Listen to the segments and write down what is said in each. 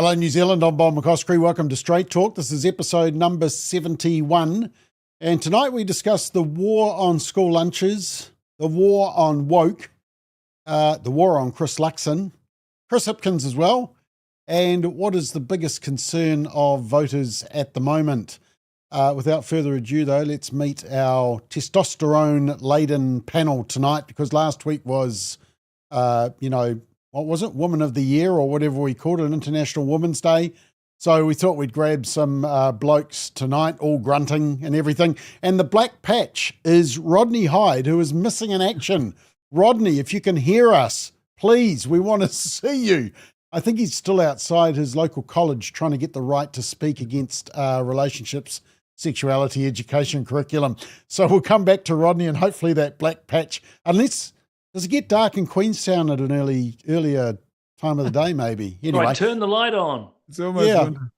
Hello, New Zealand. I'm Bob McCoskrie. Welcome to Straight Talk. This is episode number 71. And tonight we discuss the war on school lunches, the war on woke, the war on Chris Luxon, Chris Hipkins as well, and what is the biggest concern of voters at the moment. Without further ado, though, let's meet our testosterone-laden panel tonight, because last week was, what was it? Woman of the Year or whatever we called it, International Women's Day. So we thought we'd grab some blokes tonight, all grunting and everything. And the black patch is Rodney Hyde, who is missing in action. Rodney, if you can hear us, please, we want to see you. I think he's still outside his local college trying to get the right to speak against relationships, sexuality, education curriculum. So we'll come back to Rodney and hopefully that black patch, unless... Does it get dark in Queenstown at an earlier time of the day, maybe? Anyway, right, turn the light on. It's almost winter.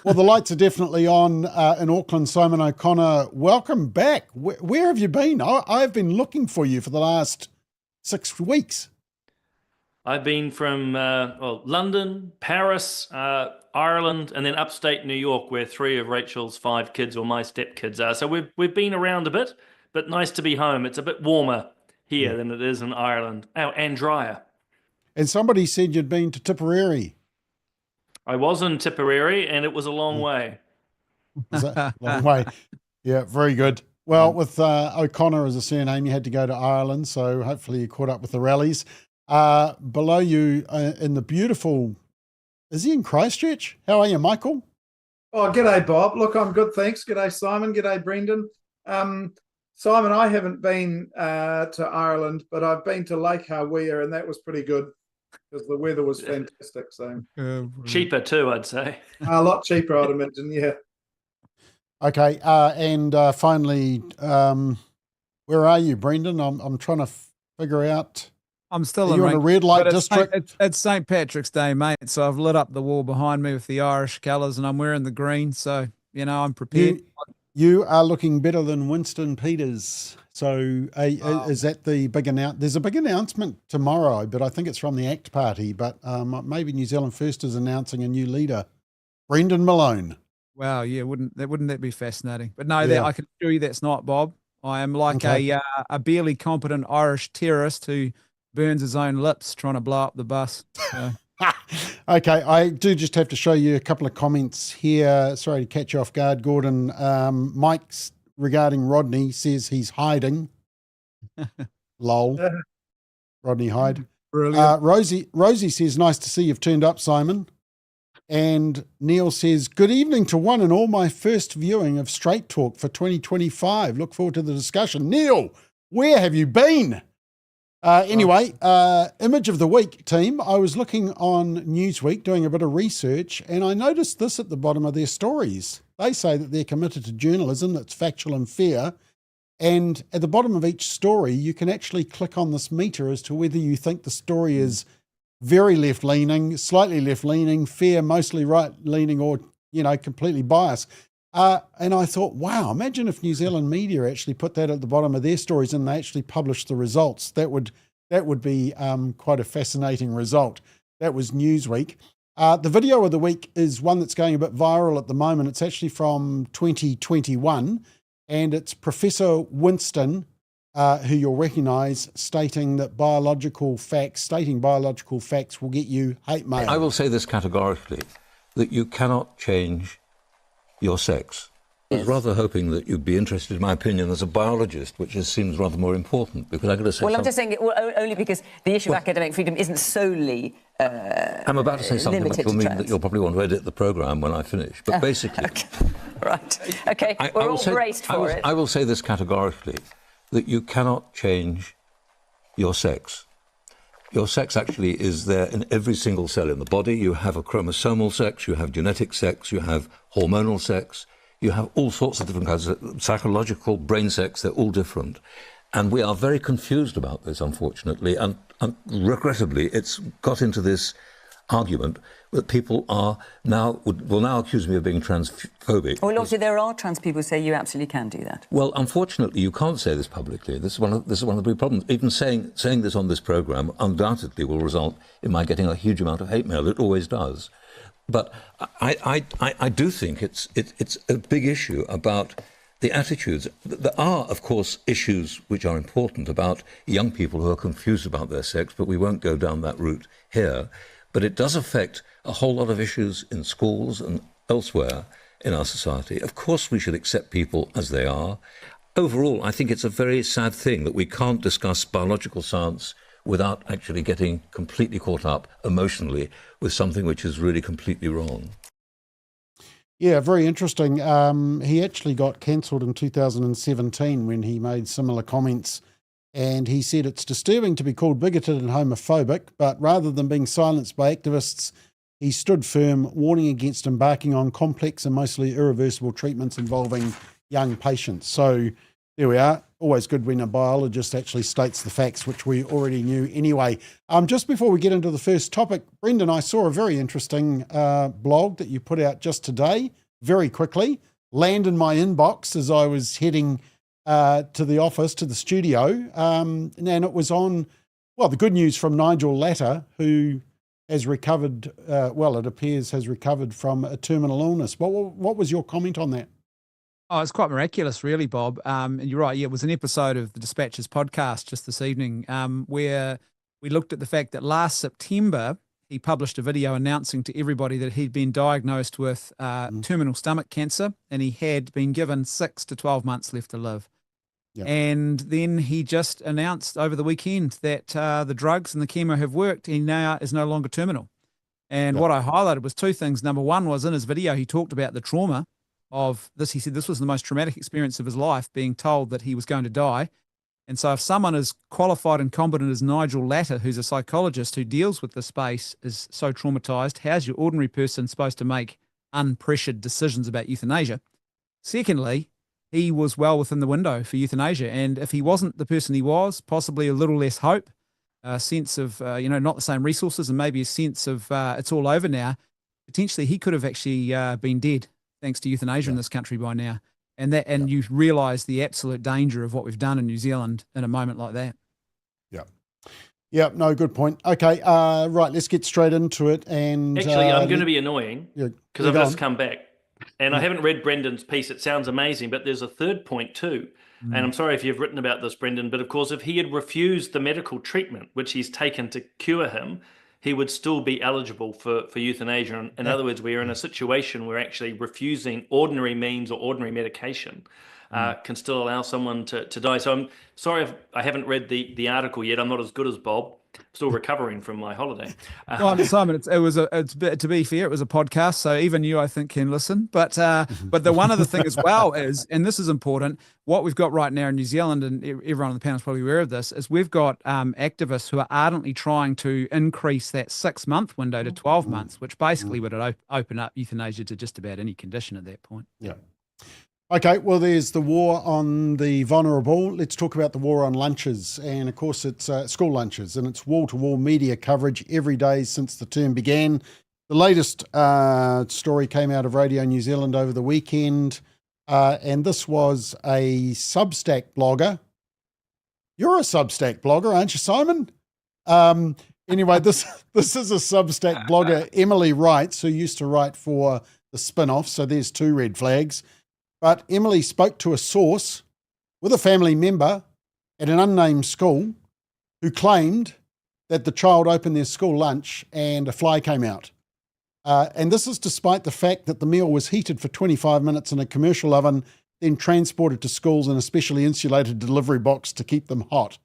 Well, the lights are definitely on in Auckland. Simon O'Connor, welcome back. Where have you been? I've been looking for you for the last 6 weeks. I've been from London, Paris, Ireland, and then upstate New York, where 3 of Rachel's 5 kids or my stepkids are. So we've been around a bit, but nice to be home. It's a bit warmer here than it is in Ireland. Oh, and drier. And somebody said you'd been to Tipperary. I was in Tipperary, and it was a long way. Was that a long way? Yeah, very good. Well, with O'Connor as a surname, you had to go to Ireland, so hopefully you caught up with the rallies. Below you in the beautiful... Is he in Christchurch? How are you, Michael? Oh, g'day, Bob. Look, I'm good, thanks. G'day, Simon. G'day, Brendan. Simon, I haven't been to Ireland, but I've been to Lake Hawea, and that was pretty good because the weather was fantastic. So cheaper too, I'd say. A lot cheaper, I'd imagine. Yeah. Okay, and finally, where are you, Brendan? I'm trying to figure out. I'm still in a red light district. It's St. Patrick's Day, mate. So I've lit up the wall behind me with the Irish colours, and I'm wearing the green. So I'm prepared. You are looking better than Winston Peters. So is that the big announcement? There's a big announcement tomorrow, but I think it's from the ACT Party. But maybe New Zealand First is announcing a new leader, Brendan Malone. Wow, yeah, wouldn't that be fascinating? But no, that I can assure you that's not, Bob. I am like a barely competent Irish terrorist who burns his own lips trying to blow up the bus. So. Okay, I do just have to show you a couple of comments here. Sorry to catch you off guard, Gordon. Mike's regarding Rodney says he's hiding. Lol. Rodney Hyde. Brilliant. Rosie says, nice to see you've turned up, Simon. And Neil says, good evening to one and all, my first viewing of Straight Talk for 2025. Look forward to the discussion. Neil, where have you been? Anyway, image of the week, team. I was looking on Newsweek doing a bit of research, and I noticed this at the bottom of their stories. They say that they're committed to journalism that's factual and fair, and at the bottom of each story, you can actually click on this meter as to whether you think the story is very left-leaning, slightly left-leaning, fair, mostly right-leaning, or, completely biased. And I thought, wow, imagine if New Zealand media actually put that at the bottom of their stories and they actually published the results. That would be quite a fascinating result. That was Newsweek. The video of the week is one that's going a bit viral at the moment. It's actually from 2021, and it's Professor Winston, who you'll recognise, stating biological facts will get you hate mail. I will say this categorically, that you cannot change your sex. I was rather hoping that you'd be interested in my opinion as a biologist, which seems rather more important, because I'm going to say I'm just saying it only because the issue of academic freedom isn't solely I'm about to say something that will mean that you'll probably want to edit the programme when I finish, but basically... Right, OK, we're all braced for it. I will say this categorically, that you cannot change your sex. Your sex actually is there in every single cell in the body. You have a chromosomal sex, you have genetic sex, you have hormonal sex, you have all sorts of different kinds of psychological, brain sex, they're all different. And we are very confused about this, unfortunately, and regrettably, it's got into this argument that people are will now accuse me of being transphobic. Well, obviously there are trans people who say you absolutely can do that. Well, unfortunately, you can't say this publicly. This is one of the big problems. Even saying this on this programme undoubtedly will result in my getting a huge amount of hate mail. It always does. But I do think it's a big issue about the attitudes. There are, of course, issues which are important about young people who are confused about their sex, but we won't go down that route here. But it does affect a whole lot of issues in schools and elsewhere in our society. Of course, we should accept people as they are. Overall, I think it's a very sad thing that we can't discuss biological science without actually getting completely caught up emotionally with something which is really completely wrong. Yeah, very interesting. He actually got cancelled in 2017 when he made similar comments, and he said it's disturbing to be called bigoted and homophobic, but rather than being silenced by activists, he stood firm, warning against embarking on complex and mostly irreversible treatments involving young patients. So there we are. Always good when a biologist actually states the facts, which we already knew anyway. Just before we get into the first topic, Brendan, I saw a very interesting blog that you put out just today, very quickly, land in my inbox as I was heading to the office, to the studio. And it was on, well, the good news from Nigel Latter, who has recovered, it appears has recovered from a terminal illness. What was your comment on that? Oh, it's quite miraculous, really, Bob. And you're right. Yeah, it was an episode of the Dispatches podcast just this evening where we looked at the fact that last September, he published a video announcing to everybody that he'd been diagnosed with terminal stomach cancer and he had been given 6 to 12 months left to live. Yep. And then he just announced over the weekend that the drugs and the chemo have worked. He now is no longer terminal. And what I highlighted was two things. Number one was in his video, he talked about the trauma of this. He said this was the most traumatic experience of his life, being told that he was going to die. And so if someone as qualified and competent as Nigel Latter, who's a psychologist who deals with the space, is so traumatized, how's your ordinary person supposed to make unpressured decisions about euthanasia? Secondly, he was well within the window for euthanasia. And if he wasn't the person he was, possibly a little less hope, a sense of, not the same resources and maybe a sense of it's all over now, potentially he could have actually been dead thanks to euthanasia in this country by now. And you realise the absolute danger of what we've done in New Zealand in a moment like that. Yeah, no, good point. Okay, right, let's get straight into it. And actually, I'm going to be annoying because I've just come back. And I haven't read Brendan's piece. It sounds amazing, but there's a third point too. And I'm sorry if you've written about this, Brendan, but of course, if he had refused the medical treatment, which he's taken to cure him, he would still be eligible for euthanasia. In other words, we are in a situation where actually refusing ordinary means or ordinary medication can still allow someone to die. So I'm sorry if I haven't read the article yet. I'm not as good as Bob. Still recovering from my holiday. Well, Simon, to be fair, it was a podcast, so even you, I think, can listen. But the one other thing as well is, and this is important, what we've got right now in New Zealand, and everyone on the panel is probably aware of this, is we've got activists who are ardently trying to increase that 6-month window to 12 months, which basically would open up euthanasia to just about any condition at that point. Yeah. Okay, well, there's the war on the vulnerable. Let's talk about the war on lunches. And of course, it's school lunches, and it's wall-to-wall media coverage every day since the term began. The latest story came out of Radio New Zealand over the weekend, and this was a Substack blogger. You're a Substack blogger, aren't you, Simon? Anyway, this is a Substack blogger, Emily Wrights, who used to write for the Spin-Off, so there's 2 red flags. But Emily spoke to a source with a family member at an unnamed school who claimed that the child opened their school lunch and a fly came out. And this is despite the fact that the meal was heated for 25 minutes in a commercial oven, then transported to schools in a specially insulated delivery box to keep them hot.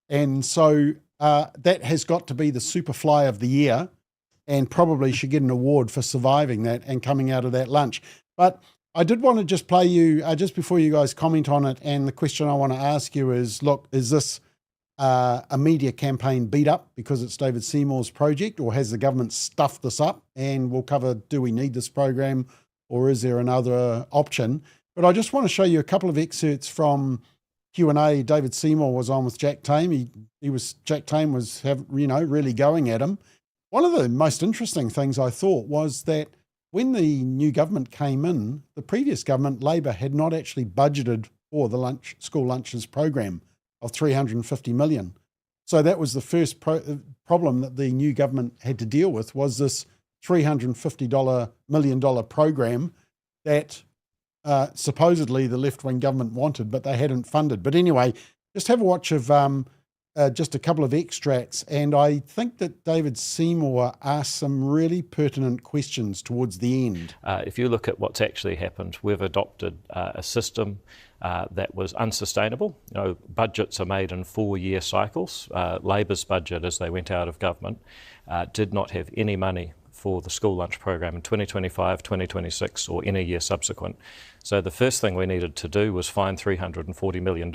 And so that has got to be the super fly of the year, and probably should get an award for surviving that and coming out of that lunch. But I did want to just play you, just before you guys comment on it, and the question I want to ask you is, look, is this a media campaign beat up because it's David Seymour's project, or has the government stuffed this up? And we'll cover, do we need this program, or is there another option? But I just want to show you a couple of excerpts from Q&A. David Seymour was on with Jack Tame. Jack Tame was really going at him. One of the most interesting things I thought was that when the new government came in, the previous government, Labor, had not actually budgeted for the school lunches program of $350 million. So that was the first problem that the new government had to deal with, was this $350 million program that supposedly the left-wing government wanted, but they hadn't funded. But anyway, just have a watch of just a couple of extracts, and I think that David Seymour asked some really pertinent questions towards the end. If you look at what's actually happened, we've adopted a system that was unsustainable. Budgets are made in 4-year cycles. Labor's budget, as they went out of government, did not have any money for the school lunch program in 2025, 2026 or any year subsequent. So the first thing we needed to do was find $340 million,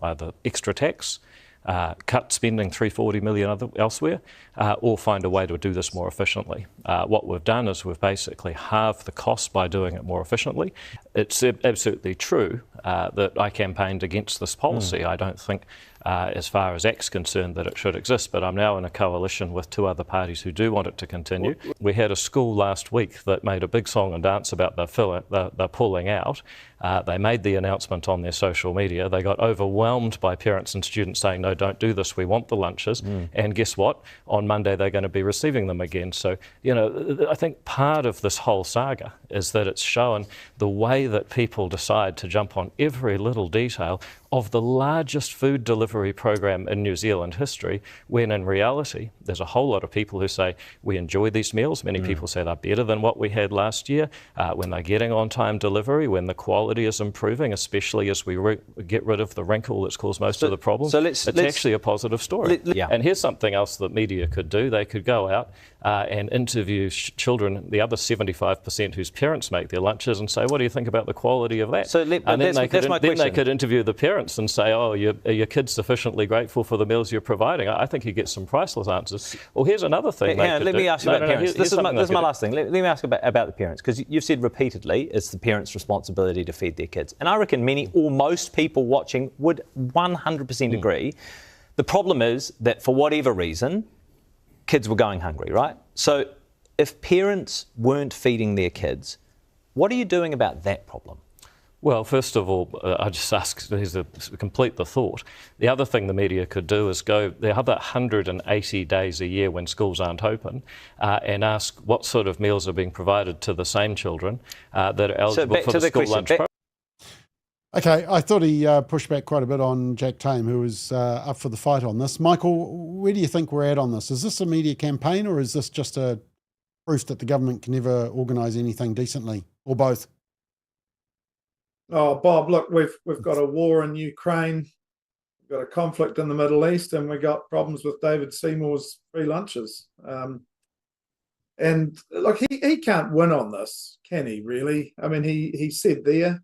either extra tax, cut spending $340 million elsewhere, or find a way to do this more efficiently. What we've done is we've basically halved the cost by doing it more efficiently. It's absolutely true that I campaigned against this policy. I don't think, as far as ACT's concerned, that it should exist, but I'm now in a coalition with 2 other parties who do want it to continue. We had a school last week that made a big song and dance about they're pulling out. They made the announcement on their social media. They got overwhelmed by parents and students saying, no, don't do this, we want the lunches. And guess what? On Monday they're going to be receiving them again. So, I think part of this whole saga is that it's shown the way that people decide to jump on every little detail of the largest food delivery program in New Zealand history, when in reality there's a whole lot of people who say we enjoy these meals. Many people say they're better than what we had last year, when they're getting on-time delivery, when the quality is improving, especially as we get rid of the wrinkle that's caused most of the problems. So it's actually a positive story. And here's something else that media could do. They could go out and interview children, the other 75% whose parents make their lunches, and say, what do you think about the quality of that? And then they could interview the parents and say, oh, are your kids sufficiently grateful for the meals you're providing? I think you get some priceless answers. Well, here's another thing. Let me ask you about parents. This is my last thing. Let me ask about the parents, because you've said repeatedly it's the parents' responsibility to feed their kids. And I reckon many or most people watching would 100% agree. The problem is that for whatever reason, kids were going hungry, right? So if parents weren't feeding their kids, what are you doing about that problem? Well, first of all, I just ask, to complete the thought. The other thing the media could do is go the other 180 days a year when schools aren't open and ask what sort of meals are being provided to the same children that are eligible for the school lunch program. Okay, I thought he pushed back quite a bit on Jack Tame, who was up for the fight on this. Michael, where do you think we're at on this? Is this a media campaign, or is this just a proof that the government can never organise anything decently, or both? Oh, Bob, look, we've got a war in Ukraine, we've got a conflict in the Middle East, and we've got problems with David Seymour's free lunches. And look, he can't win on this, can he, really? I mean, he said there,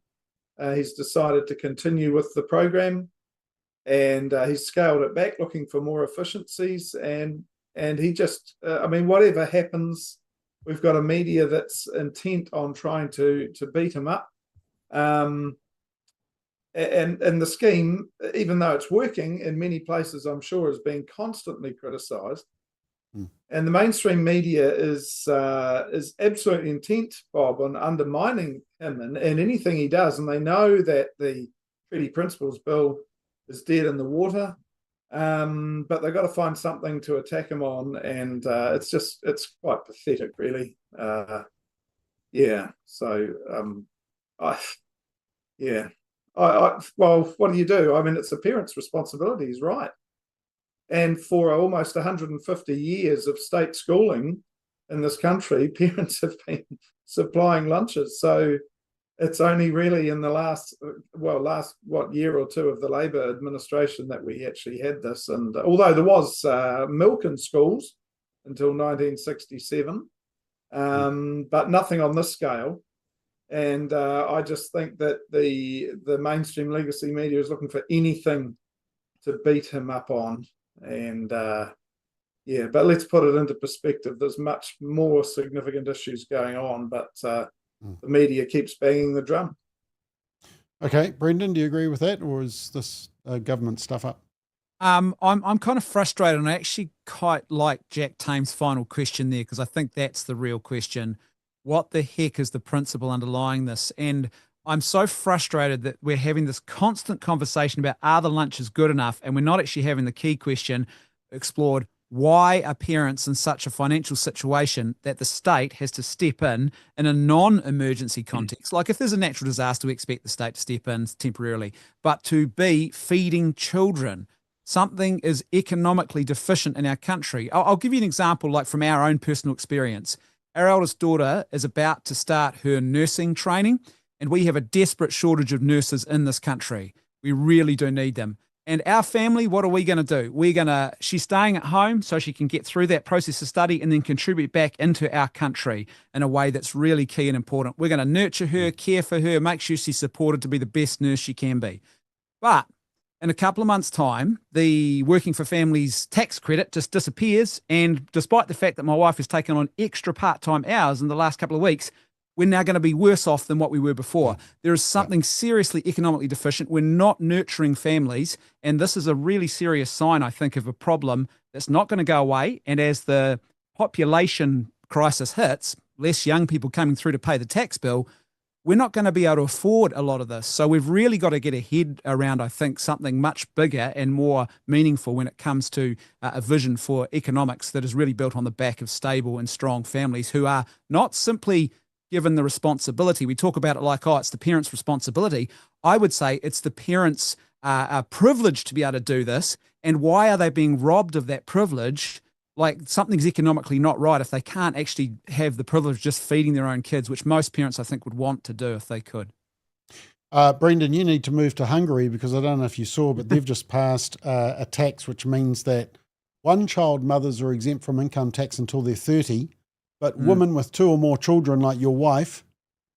he's decided to continue with the program, and he's scaled it back, looking for more efficiencies, and he just, I mean, whatever happens, we've got a media that's intent on trying to beat him up. And the scheme, even though it's working in many places, I'm sure, is being constantly criticised. And the mainstream media is absolutely intent, Bob, on undermining him and anything he does. And they know that the Treaty Principles Bill is dead in the water, but they've got to find something to attack him on. And it's quite pathetic, really. Well, what do you do? I mean, it's a parent's responsibility, he's right. And for almost 150 years of state schooling in this country, parents have been supplying lunches. So it's only really in the last year or two of the Labor administration that we actually had this. And although there was milk in schools until 1967, but nothing on this scale. And I just think that the mainstream legacy media is looking for anything to beat him up on. And but let's put it into perspective. There's much more significant issues going on, but the media keeps banging the drum. Okay, Brendan, do you agree with that, or is this government stuff up? I'm kind of frustrated, and I actually quite like Jack Tame's final question there, because I think that's the real question. What the heck is the principle underlying this? And I'm so frustrated that we're having this constant conversation about, are the lunches good enough? And we're not actually having the key question explored, why are parents in such a financial situation that the state has to step in a non-emergency context? Like if there's a natural disaster, we expect the state to step in temporarily, but to be feeding children, something is economically deficient in our country. I'll give you an example, like from our own personal experience. Our eldest daughter is about to start her nursing training, and we have a desperate shortage of nurses in this country. We really do need them. And our family, what are we going to do? She's staying at home so she can get through that process of study and then contribute back into our country in a way that's really key and important. We're going to nurture her, care for her, make sure she's supported to be the best nurse she can be. But in a couple of months' time, the Working for Families tax credit just disappears. And despite the fact that my wife has taken on extra part-time hours in the last couple of weeks, we're now going to be worse off than what we were before. There is something seriously economically deficient. We're not nurturing families. And this is a really serious sign, I think, of a problem that's not going to go away. And as the population crisis hits, less young people coming through to pay the tax bill, we're not going to be able to afford a lot of this. So we've really got to get a head around, I think, something much bigger and more meaningful when it comes to a vision for economics that is really built on the back of stable and strong families who are not simply given the responsibility. We talk about it like, oh, it's the parents' responsibility. I would say it's the parents' privilege to be able to do this. And why are they being robbed of that privilege? Like something's economically not right if they can't actually have the privilege of just feeding their own kids, which most parents, I think, would want to do if they could. Brendan, you need to move to Hungary because I don't know if you saw, but they've just passed a tax which means that one-child mothers are exempt from income tax until they're 30, but women with 2 or more children, like your wife,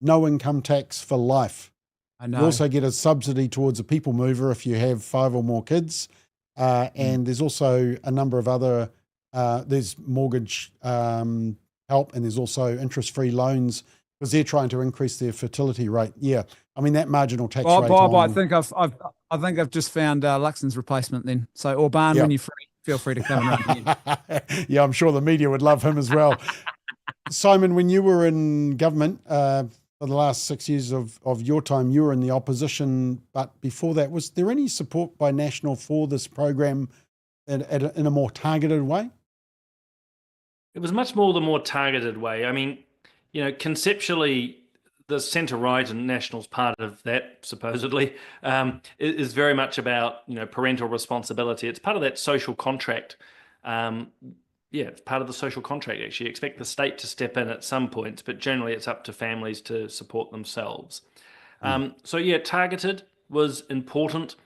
no income tax for life. I know. You also get a subsidy towards a people mover if you have 5 or more kids. And there's also a number of other, there's mortgage help, and there's also interest-free loans because they're trying to increase their fertility rate. Yeah, I mean that marginal tax rate. Bob, I think I've just found Luxon's replacement then. So Orban, when you're free, feel free to come around again. Yeah, I'm sure the media would love him as well. Simon, when you were in government for the last 6 years of your time, you were in the opposition. But before that, was there any support by National for this program in a more targeted way? It was much more the more targeted way. I mean, conceptually, the centre-right and National's part of that, supposedly, is very much about, parental responsibility. It's part of that social contract. It's part of the social contract, actually. You expect the state to step in at some points, but generally it's up to families to support themselves. Targeted was important.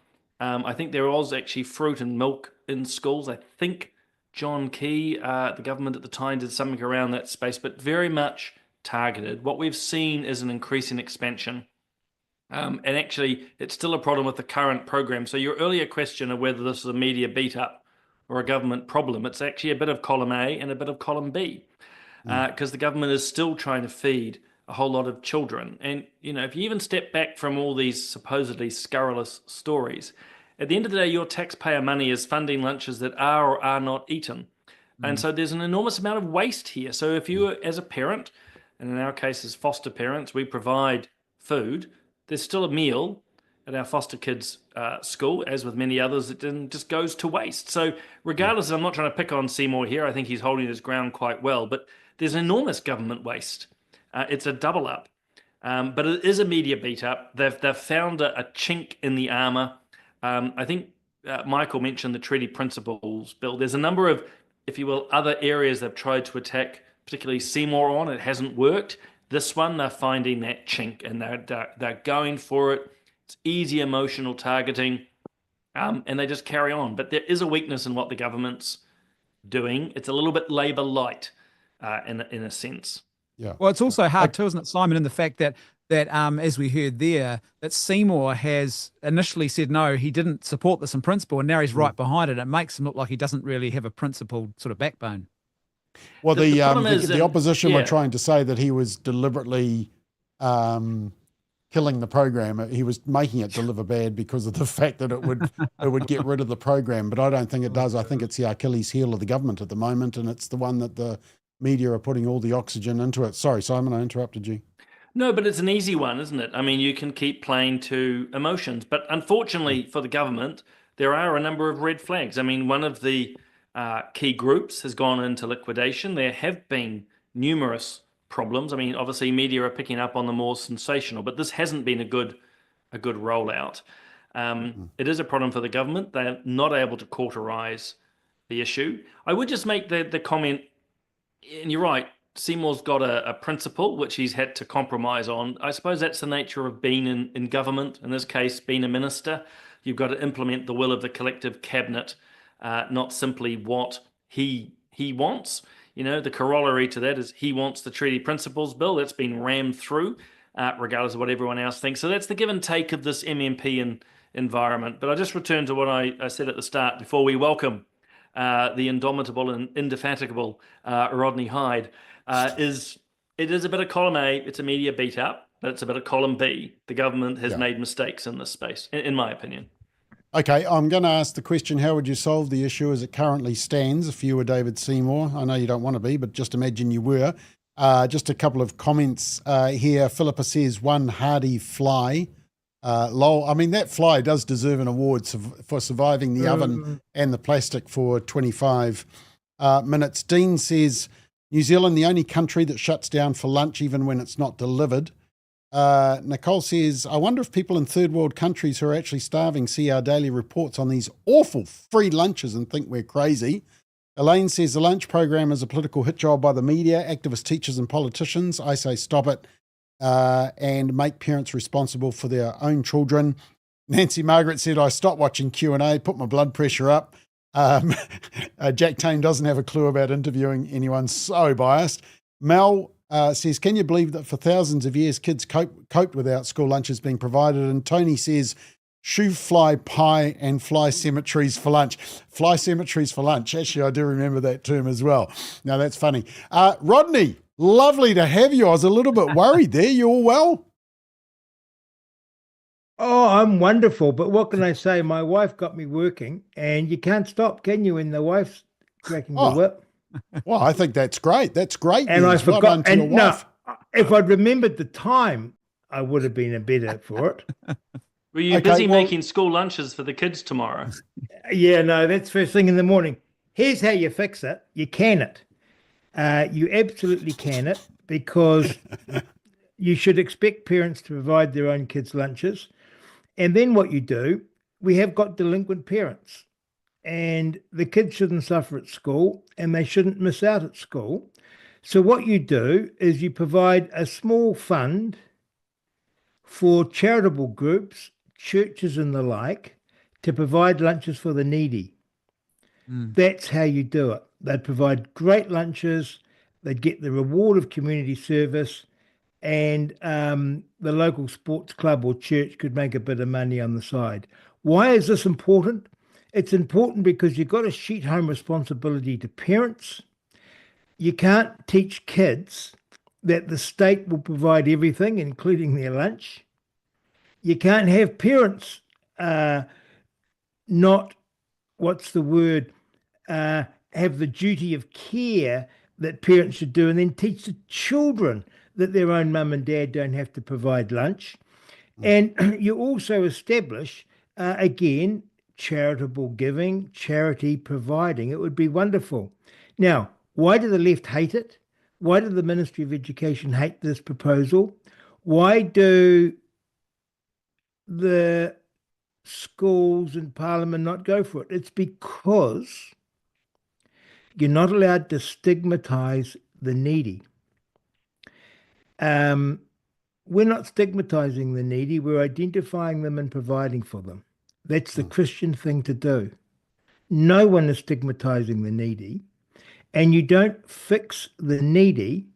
I think there was actually fruit and milk in schools. I think John Key, the government at the time, did something around that space, but very much targeted. What we've seen is an increase in expansion. And actually, it's still a problem with the current program. So your earlier question of whether this is a media beat-up or a government problem, it's actually a bit of column A and a bit of column B, because the government is still trying to feed a whole lot of children. And, if you even step back from all these supposedly scurrilous stories, at the end of the day, your taxpayer money is funding lunches that are or are not eaten. And so there's an enormous amount of waste here. So if you, as a parent, and in our case as foster parents, we provide food, there's still a meal at our foster kids' school, as with many others, it then just goes to waste. So regardless, I'm not trying to pick on Seymour here. I think he's holding his ground quite well, but there's enormous government waste. It's a double up, but it is a media beat up. They've found a chink in the armor. I think Michael mentioned the treaty principles bill. There's a number of, if you will, other areas they've tried to attack, particularly Seymour on. It hasn't worked. This one, they're finding that chink and they're going for it. It's easy emotional targeting, and they just carry on. But there is a weakness in what the government's doing. It's a little bit Labour light in a sense. Yeah. Well, it's also hard too, isn't it, Simon, in the fact that as we heard there, that Seymour has initially said no, he didn't support this in principle, and now he's right behind it. It makes him look like he doesn't really have a principled sort of backbone. Well, the opposition were trying to say that he was deliberately killing the program. He was making it deliver bad because of the fact that it would get rid of the program. But I don't think it does. I think it's the Achilles heel of the government at the moment, and it's the one that the media are putting all the oxygen into it. Sorry, Simon, I interrupted you. No, but it's an easy one, isn't it? I mean, you can keep playing to emotions. But unfortunately for the government, there are a number of red flags. I mean, one of the key groups has gone into liquidation. There have been numerous problems. I mean, obviously media are picking up on the more sensational, but this hasn't been a good rollout. It is a problem for the government. They're not able to cauterize the issue. I would just make the comment, and you're right, Seymour's got a principle which he's had to compromise on. I suppose that's the nature of being in government, in this case, being a minister. You've got to implement the will of the collective cabinet, not simply what he wants. You know, the corollary to that is he wants the treaty principles bill that's been rammed through, regardless of what everyone else thinks. So that's the give and take of this MMP environment. But I just return to what I said at the start before we welcome the indomitable and indefatigable Rodney Hyde. It is a bit of column A, it's a media beat up, but it's a bit of column B. The government has made mistakes in this space, in my opinion. Okay, I'm going to ask the question, how would you solve the issue as it currently stands if you were David Seymour? I know you don't want to be, but just imagine you were. Just a couple of comments here. Philippa says, one hardy fly. Lol. I mean, that fly does deserve an award for surviving the oven and the plastic for 25 minutes. Dean says, New Zealand, the only country that shuts down for lunch even when it's not delivered. Nicole says, I wonder if people in third world countries who are actually starving see our daily reports on these awful free lunches and think we're crazy. Elaine says, the lunch program is a political hit job by the media, activist teachers and politicians. I say stop it and make parents responsible for their own children. Nancy Margaret said, I stopped watching Q&A, put my blood pressure up. Jack Tame doesn't have a clue about interviewing anyone, so biased. Mel says, can you believe that for thousands of years kids coped without school lunches being provided? And Tony says, shoe fly pie and fly cemeteries for lunch. Fly cemeteries for lunch. Actually, I do remember that term as well. Now, that's funny. Rodney, lovely to have you. I was a little bit worried there. You all well? Oh, I'm wonderful. But what can I say? My wife got me working, and you can't stop, can you, when the wife's cracking the whip? Well, I think that's great. That's great. And news. I forgot. Well, and no, if I'd remembered the time, I would have been a better for it. Were you busy making school lunches for the kids tomorrow? Yeah, no, that's first thing in the morning. Here's how you fix it. You can it. You absolutely can it, because you should expect parents to provide their own kids' lunches. And then what you do, we have got delinquent parents, and the kids shouldn't suffer at school, and they shouldn't miss out at school. So what you do is you provide a small fund for charitable groups, churches and the like, to provide lunches for the needy. That's how you do it. They'd provide great lunches, they'd get the reward of community service, and the local sports club or church could make a bit of money on the side. Why is this important? It's important because you've got a sheet home responsibility to parents. You can't teach kids that the state will provide everything, including their lunch. You can't have parents not, have the duty of care that parents should do, and then teach the children that their own mum and dad don't have to provide lunch. And you also establish, again, charitable giving, charity providing. It would be wonderful. Now, why do the left hate it? Why do the Ministry of Education hate this proposal? Why do the schools and Parliament not go for it? It's because you're not allowed to stigmatise the needy. We're not stigmatising the needy, we're identifying them and providing for them. That's the Christian thing to do. No one is stigmatising the needy, and you don't fix the needy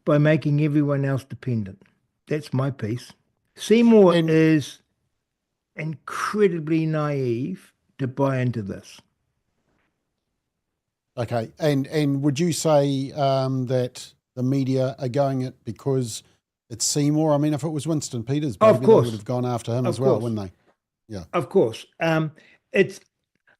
by making everyone else dependent. That's my piece. Seymour is incredibly naive to buy into this. Okay, and would you say that the media are going it because it's Seymour? I mean, if it was Winston Peters, maybe they would have gone after him as well, wouldn't they? Yeah, of course. It's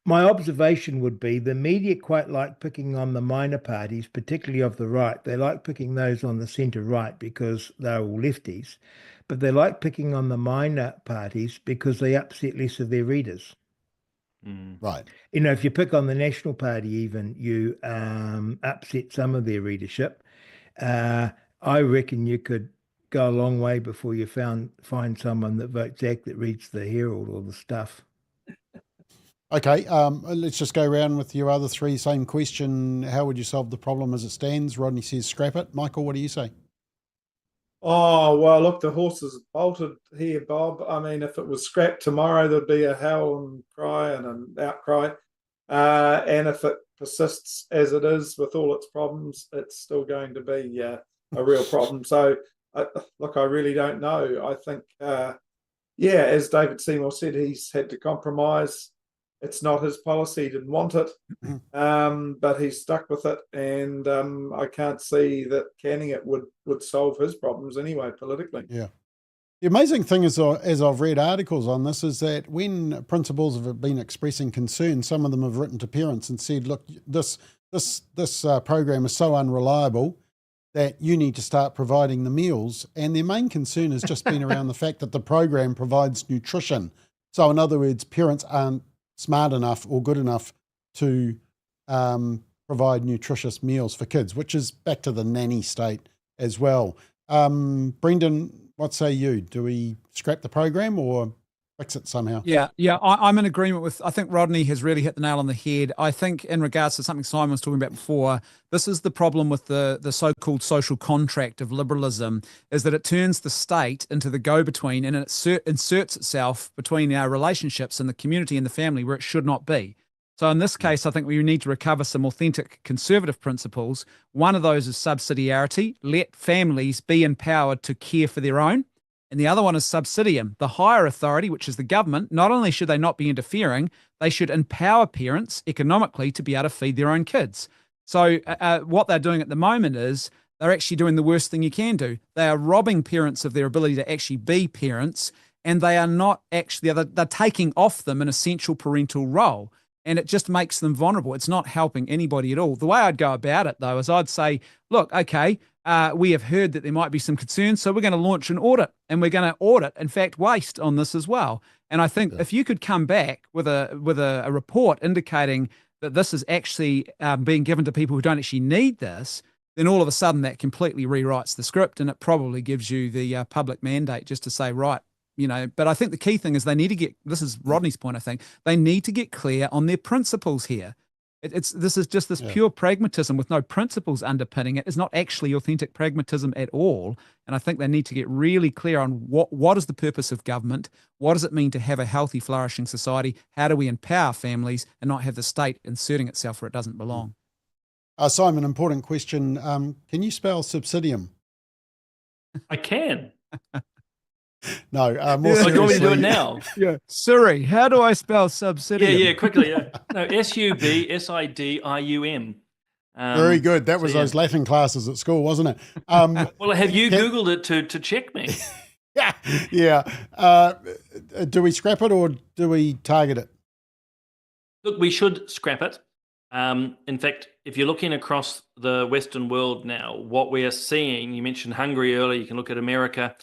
my observation would be the media quite like picking on the minor parties, particularly of the right. They like picking those on the centre right because they're all lefties, but they like picking on the minor parties because they upset less of their readers. Right. You know, if you pick on the National Party, even you upset some of their readership. I reckon you could go a long way before you find someone that votes ACT that reads the Herald or the Stuff. Okay, let's just go around with your other three. Same question. How would you solve the problem as it stands? Rodney says scrap it. Michael, what do you say? Oh, well, look, the horse is bolted here, Bob. I mean, if it was scrapped tomorrow, there'd be a howl and cry and an outcry. And if it persists as it is with all its problems, it's still going to be a real problem. So, look, I really don't know. I think, as David Seymour said, he's had to compromise. It's not his policy, he didn't want it, but he's stuck with it, and I can't see that canning it would solve his problems anyway, politically. Yeah. The amazing thing is, as I've read articles on this, is that when principals have been expressing concern, some of them have written to parents and said, look, this program is so unreliable that you need to start providing the meals. And their main concern has just been around the fact that the program provides nutrition. So in other words, parents aren't smart enough or good enough to provide nutritious meals for kids, which is back to the nanny state as well. Brendan, what say you? Do we scrap the program or fix it somehow? Yeah, I'm in agreement with, I think Rodney has really hit the nail on the head. I think in regards to something Simon was talking about before, this is the problem with the so-called social contract of liberalism, is that it turns the state into the go-between and it inserts itself between our relationships and the community and the family where it should not be. So in this case, I think we need to recover some authentic conservative principles. One of those is subsidiarity. Let families be empowered to care for their own. And the other one is subsidium. The higher authority, which is the government, not only should they not be interfering, they should empower parents economically to be able to feed their own kids. So what they're doing at the moment is they're actually doing the worst thing you can do. They are robbing parents of their ability to actually be parents, and they are not actually, they're taking off them an essential parental role. And it just makes them vulnerable. It's not helping anybody at all. The way I'd go about it, though, is I'd say, look, okay, we have heard that there might be some concerns, so we're going to launch an audit, and we're going to audit, in fact, waste on this as well. And I think if you could come back with a report indicating that this is actually being given to people who don't actually need this, then all of a sudden that completely rewrites the script, and it probably gives you the public mandate just to say, right, you know. But I think the key thing is they need to get, this is Rodney's point, I think, they need to get clear on their principles here. This is just this pure pragmatism with no principles underpinning it. It's not actually authentic pragmatism at all. And I think they need to get really clear on what is the purpose of government? What does it mean to have a healthy, flourishing society? How do we empower families and not have the state inserting itself where it doesn't belong? Simon, important question. Can you spell subsidium? I can. No, more do you want me to do it now? Yeah, Siri, how do I spell subsidium? Yeah, quickly. Yeah. No, SUBSIDIUM. Very good. That was those Latin classes at school, wasn't it? Well, have you Googled it to check me? Yeah. Do we scrap it or do we target it? Look, we should scrap it. In fact, if you're looking across the Western world now, what we are seeing, you mentioned Hungary earlier, you can look at America,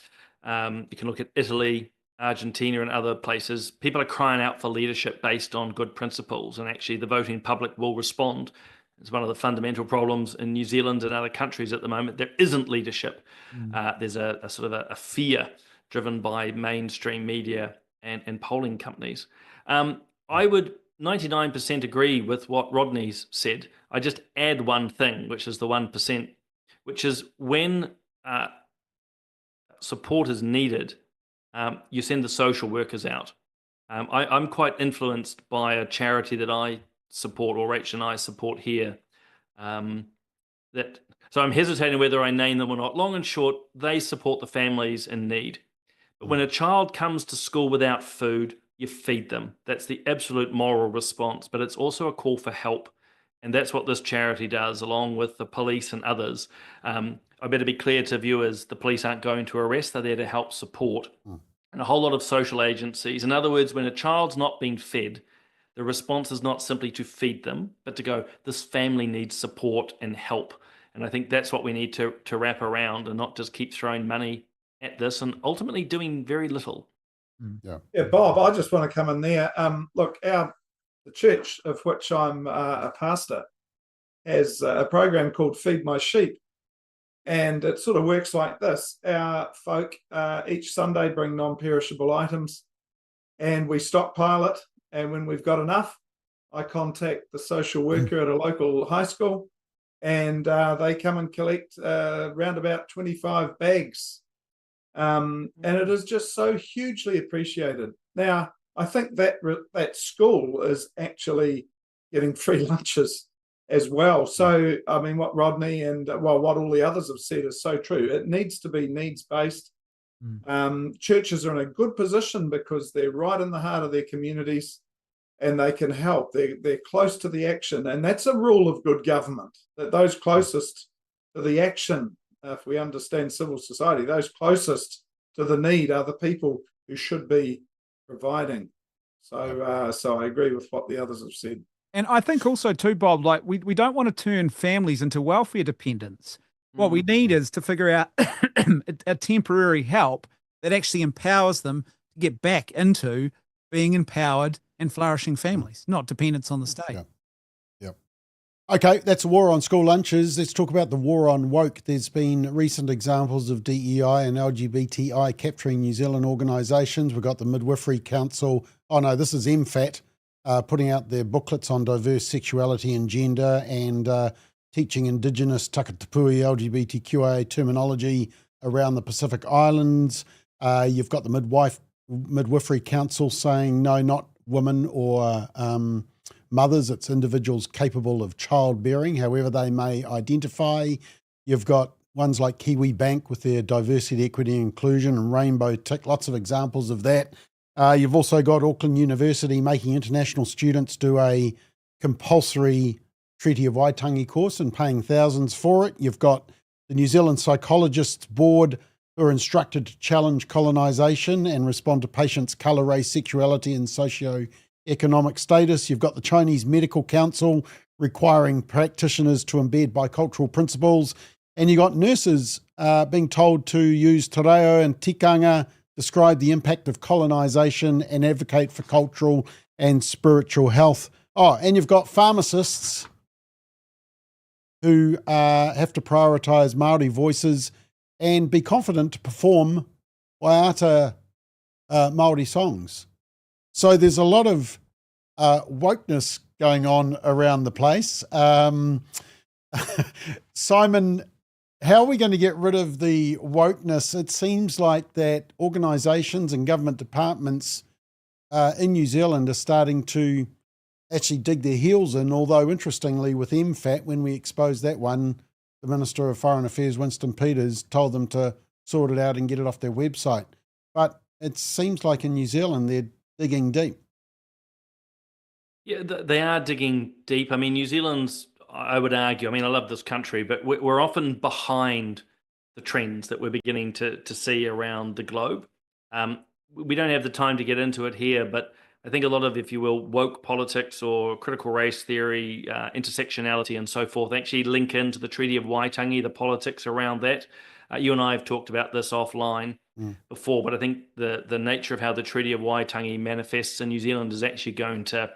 you can look at Italy, Argentina, and other places. People are crying out for leadership based on good principles, and actually the voting public will respond. It's one of the fundamental problems in New Zealand and other countries at the moment. There isn't leadership. There's a sort of a fear driven by mainstream media and polling companies. I would 99% agree with what Rodney's said. I just add one thing, which is the 1%, which is when support is needed, you send the social workers out. I'm quite influenced by a charity that I support, or Rach and I support here. So I'm hesitating whether I name them or not. Long and short, they support the families in need. But when a child comes to school without food, you feed them. That's the absolute moral response, but it's also a call for help. And that's what this charity does, along with the police and others. I better be clear to viewers, the police aren't going to arrest, they're there to help support. And a whole lot of social agencies. In other words, when a child's not being fed, the response is not simply to feed them, but to go, this family needs support and help. And I think that's what we need to wrap around, and not just keep throwing money at this and ultimately doing very little. Yeah, Bob, I just want to come in there. Look, our the church of which I'm a pastor has a program called Feed My Sheep. And it sort of works like this. Our folk each Sunday bring non-perishable items and we stockpile it. And when we've got enough, I contact the social worker at a local high school and they come and collect around about 25 bags. And it is just so hugely appreciated. Now, I think that school is actually getting free lunches as well. So, I mean, what Rodney and what all the others have said is so true. It needs to be needs-based. Churches are in a good position because they're right in the heart of their communities and they can help. They're close to the action. And that's a rule of good government, that those closest to the action, if we understand civil society, those closest to the need are the people who should be providing. So, so I agree with what the others have said. And I think also too, Bob, like we don't want to turn families into welfare dependents. What we need is to figure out a temporary help that actually empowers them to get back into being empowered and flourishing families, not dependents on the state. Yep. Okay, that's a war on school lunches. Let's talk about the war on woke. There's been recent examples of DEI and LGBTI capturing New Zealand organisations. We've got the Midwifery Council. Oh no, this is MFAT. Putting out their booklets on diverse sexuality and gender and teaching Indigenous Takatapui LGBTQIA terminology around the Pacific Islands. You've got the Midwifery Council saying no, not women or mothers, it's individuals capable of childbearing, however they may identify. You've got ones like Kiwi Bank with their diversity, equity, inclusion and rainbow tick, lots of examples of that. You've also got Auckland University making international students do a compulsory Treaty of Waitangi course and paying thousands for it. You've got the New Zealand Psychologists Board who are instructed to challenge colonisation and respond to patients' colour, race, sexuality and socio-economic status. You've got the Chinese Medical Council requiring practitioners to embed bicultural principles. And you've got nurses being told to use te reo and tikanga, describe the impact of colonisation and advocate for cultural and spiritual health. Oh, and you've got pharmacists who have to prioritise Māori voices and be confident to perform waiata Māori songs. So there's a lot of wokeness going on around the place. Simon, how are we going to get rid of the wokeness? It seems like that organisations and government departments in New Zealand are starting to actually dig their heels in, although interestingly with MFAT, when we exposed that one, the Minister of Foreign Affairs, Winston Peters, told them to sort it out and get it off their website. But it seems like in New Zealand, they're digging deep. Yeah, they are digging deep. I mean, New Zealand's, I would argue, I mean, I love this country, but we're often behind the trends that we're beginning to see around the globe. We don't have the time to get into it here, but I think a lot of, if you will, woke politics or critical race theory, intersectionality and so forth actually link into the Treaty of Waitangi, the politics around that. You and I have talked about this offline before, but I think the nature of how the Treaty of Waitangi manifests in New Zealand is actually going to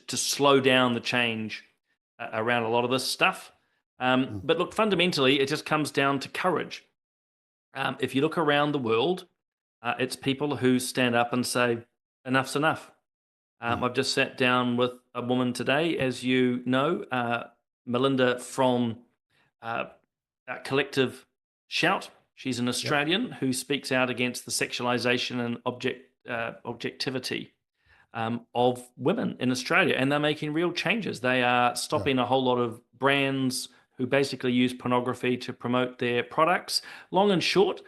slow down the change around a lot of this stuff. But look, fundamentally, it just comes down to courage. If you look around the world, it's people who stand up and say, enough's enough. I've just sat down with a woman today, as you know, Melinda from Collective Shout. She's an Australian who speaks out against the sexualisation and objectivity of women in Australia, and they're making real changes. They are stopping a whole lot of brands who basically use pornography to promote their products. Long and short,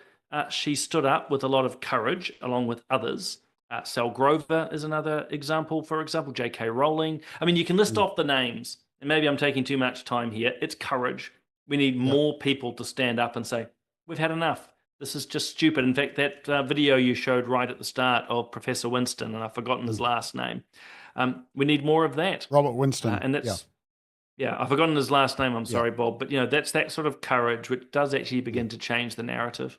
she stood up with a lot of courage along with others. Sal Grover is another example, for example, J.K. Rowling. I mean, you can list off the names, and maybe I'm taking too much time here. It's courage. We need more people to stand up and say, we've had enough. This is just stupid. In fact, that video you showed right at the start of Professor Winston, and I've forgotten his last name. We need more of that. Robert Winston. And that's, I've forgotten his last name. I'm sorry, Bob. But, that's that sort of courage which does actually begin to change the narrative.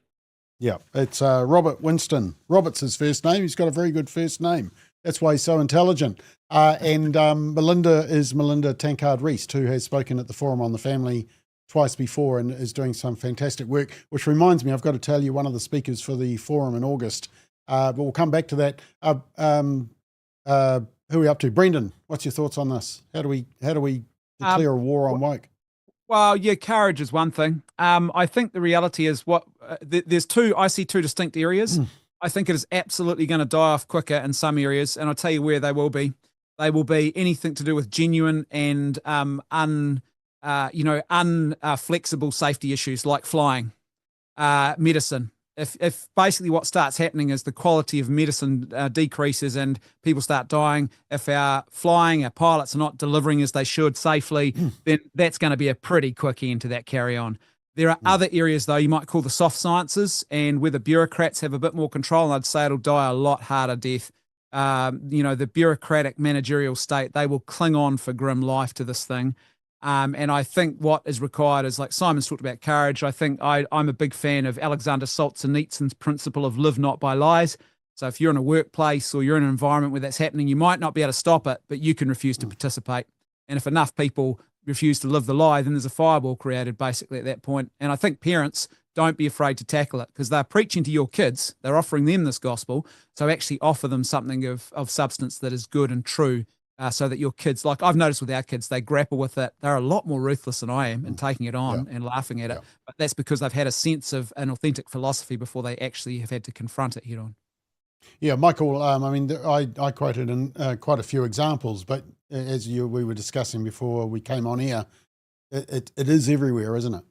Yeah, it's Robert Winston. Robert's his first name. He's got a very good first name. That's why he's so intelligent. And Melinda Tankard-Reist, who has spoken at the Forum on the Family twice before and is doing some fantastic work, which reminds me, I've got to tell you, one of the speakers for the Forum in August, but we'll come back to that. Who are we up to? Brendan, what's your thoughts on this? How do we declare a war on woke? Well, yeah, courage is one thing. I think the reality is I see two distinct areas. I think it is absolutely going to die off quicker in some areas, and I'll tell you where they will be. They will be anything to do with genuine and unflexible safety issues like flying, medicine. If basically what starts happening is the quality of medicine decreases and people start dying, if our pilots are not delivering as they should safely, then that's going to be a pretty quick end to that carry on. There are other areas, though, you might call the soft sciences, and where the bureaucrats have a bit more control, and I'd say it'll die a lot harder death. The bureaucratic managerial state, they will cling on for grim life to this thing. And I think what is required is, like Simon's talked about courage. I think I'm a big fan of Alexander Solzhenitsyn's principle of live not by lies. So if you're in a workplace or you're in an environment where that's happening, you might not be able to stop it, but you can refuse to participate. And if enough people refuse to live the lie, then there's a fireball created basically at that point. And I think parents, don't be afraid to tackle it, because they're preaching to your kids. They're offering them this gospel. So actually offer them something of substance that is good and true, so that your kids, like I've noticed with our kids, they grapple with it. They're a lot more ruthless than I am in taking it on and laughing at it. But that's because they've had a sense of an authentic philosophy before they actually have had to confront it head on. Yeah, Michael, I quoted in quite a few examples, but as we were discussing before we came on air, it is everywhere, isn't it?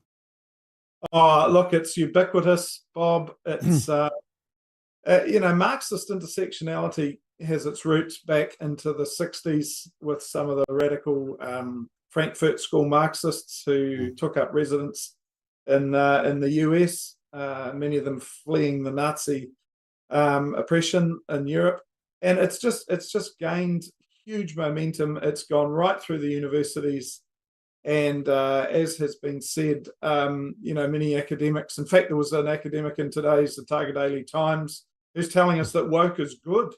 Oh, look, it's ubiquitous, Bob. It's, Marxist intersectionality has its roots back into the 60s with some of the radical Frankfurt School Marxists who took up residence in the US, many of them fleeing the Nazi oppression in Europe. And it's just gained huge momentum. It's gone right through the universities. And as has been said, many academics, in fact, there was an academic in today's The Target Daily Times who's telling us that woke is good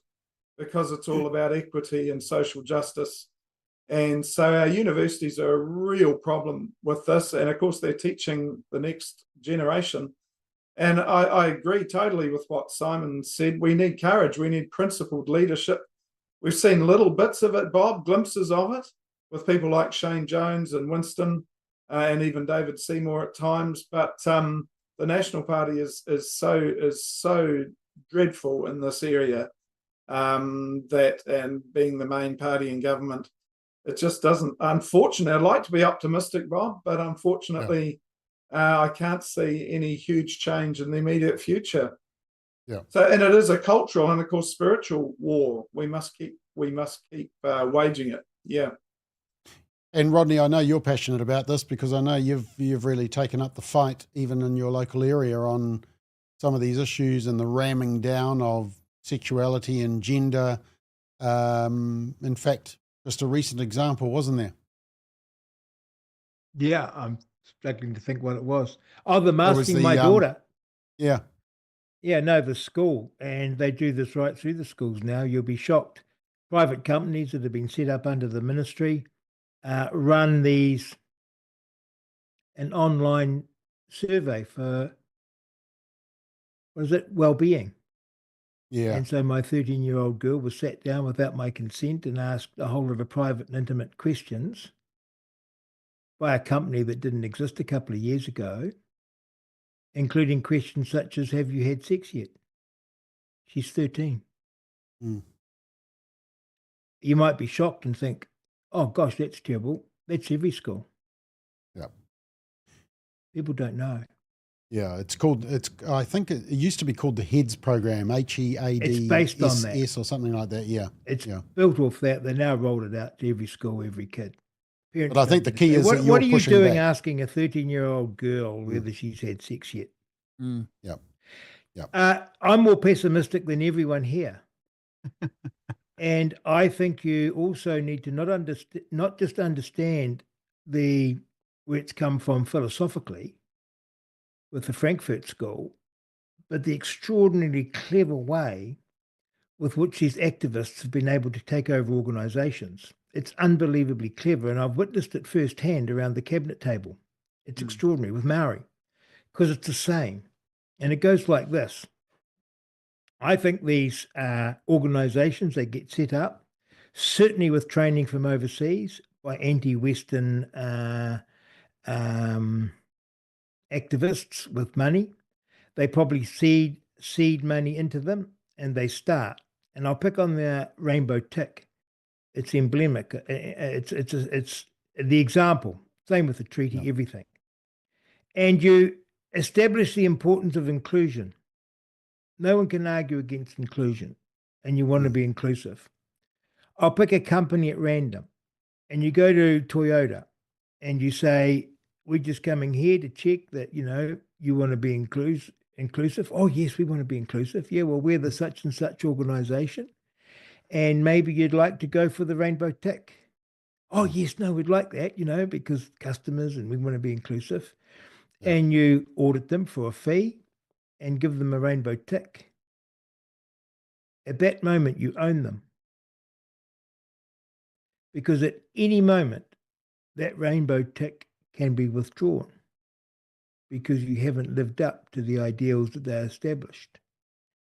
because it's all about equity and social justice. And so our universities are a real problem with this. And of course, they're teaching the next generation. And I agree totally with what Simon said. We need courage. We need principled leadership. We've seen little bits of it, Bob, glimpses of it, with people like Shane Jones and Winston and even David Seymour at times. But the National Party is so dreadful in this area that, and being the main party in government, it just doesn't. Unfortunately, I'd like to be optimistic, Bob, but unfortunately, I can't see any huge change in the immediate future. Yeah. So, and it is a cultural and, of course, spiritual war. We must keep waging it. Yeah. And Rodney, I know you're passionate about this because I know you've really taken up the fight, even in your local area, on some of these issues and the ramming down of sexuality and gender. In fact, just a recent example, wasn't there? Yeah, I'm struggling to think what it was. Oh, the masking my daughter. Yeah. Yeah, no, the school. And they do this right through the schools now. You'll be shocked. Private companies that have been set up under the ministry run an online survey for, well-being. Yeah. And so my 13-year-old girl was sat down without my consent and asked a whole lot of private and intimate questions by a company that didn't exist a couple of years ago, including questions such as, have you had sex yet? She's 13. Mm. You might be shocked and think, oh, gosh, that's terrible. That's every school. Yeah. People don't know. Yeah, I think it used to be called the HEADS program, HEADS. It's based on that. Or something like that, yeah. It's built off that. They now rolled it out to every school, every kid. But I think the key is that you're what are you pushing doing back. asking a 13-year-old girl whether she's had sex yet? Mm. Yep. I'm more pessimistic than everyone here. And I think you also need to not just understand where it's come from philosophically with the Frankfurt School, but the extraordinarily clever way with which these activists have been able to take over organisations. It's unbelievably clever, and I've witnessed it firsthand around the cabinet table. It's extraordinary with Maori, because it's the same. And it goes like this. I think these organisations, they get set up, certainly with training from overseas by anti-Western activists with money. They probably seed money into them, and they start. And I'll pick on the rainbow tick. It's emblemic. It's the example. Same with the treaty, everything. And you establish the importance of inclusion. No one can argue against inclusion, and you want to be inclusive. I'll pick a company at random, and you go to Toyota, and you say, we're just coming here to check that, you want to be inclusive. Oh, yes, we want to be inclusive. Yeah, well, we're the such and such organisation, and maybe you'd like to go for the rainbow tick. Oh, yes, no, we'd like that, because customers, and we want to be inclusive. And you audit them for a fee and give them a rainbow tick. At that moment, you own them. Because at any moment, that rainbow tick can be withdrawn because you haven't lived up to the ideals that they established.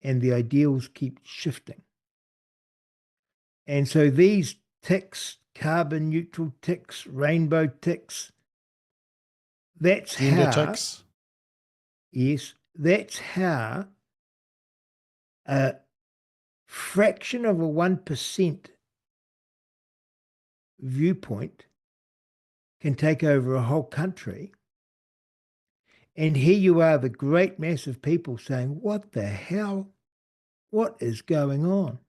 And the ideals keep shifting. And so these ticks, carbon neutral ticks, rainbow ticks, that's how... ticks. Yes, that's how a fraction of a 1% viewpoint can take over a whole country. And here you are, the great mass of people saying, what the hell? What is going on?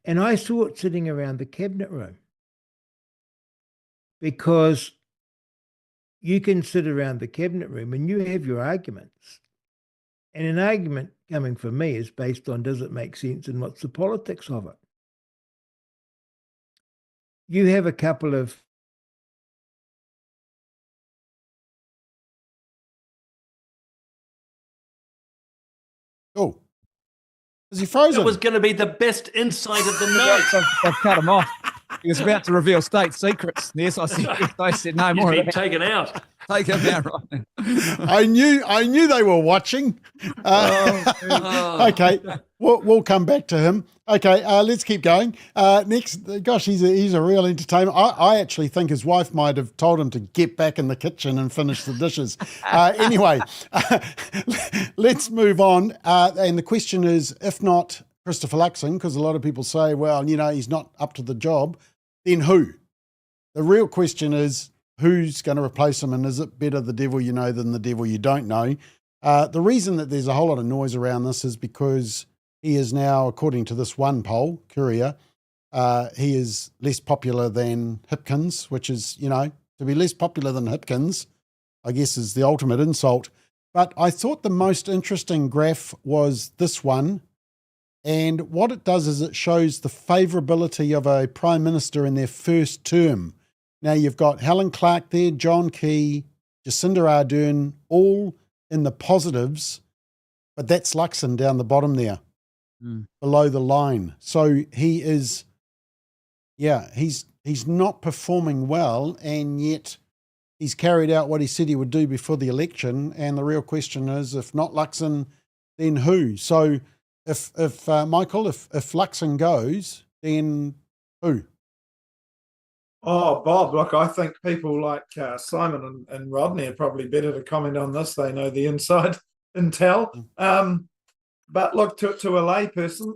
And I saw it sitting around the cabinet room, because you can sit around the cabinet room and you have your arguments. And an argument coming from me is based on, does it make sense and what's the politics of it? You have a couple of Oh, is he frozen? That was going to be the best insight of the night. I've cut him off. He was about to reveal state secrets. Yes, I said no more. He's been taken out. Take him out, right? I knew they were watching. Okay, we'll come back to him. Okay, let's keep going. Next, gosh, he's a real entertainer. I actually think his wife might have told him to get back in the kitchen and finish the dishes. Anyway, let's move on. And the question is, if not Christopher Luxon, because a lot of people say, well, he's not up to the job, then who? The real question is, who's going to replace him, and is it better the devil you know than the devil you don't know? The reason that there's a whole lot of noise around this is because he is now, according to this one poll, Courier, he is less popular than Hipkins, which is, to be less popular than Hipkins, I guess, is the ultimate insult. But I thought the most interesting graph was this one. And what it does is it shows the favourability of a Prime Minister in their first term. Now, you've got Helen Clark there, John Key, Jacinda Ardern, all in the positives, but that's Luxon down the bottom there, below the line. So he is, he's not performing well, and yet he's carried out what he said he would do before the election. And the real question is, if not Luxon, then who? So if Michael, if Luxon goes, then who? Oh, Bob, look, I think people like Simon and Rodney are probably better to comment on this. They know the inside intel. But look, to a layperson,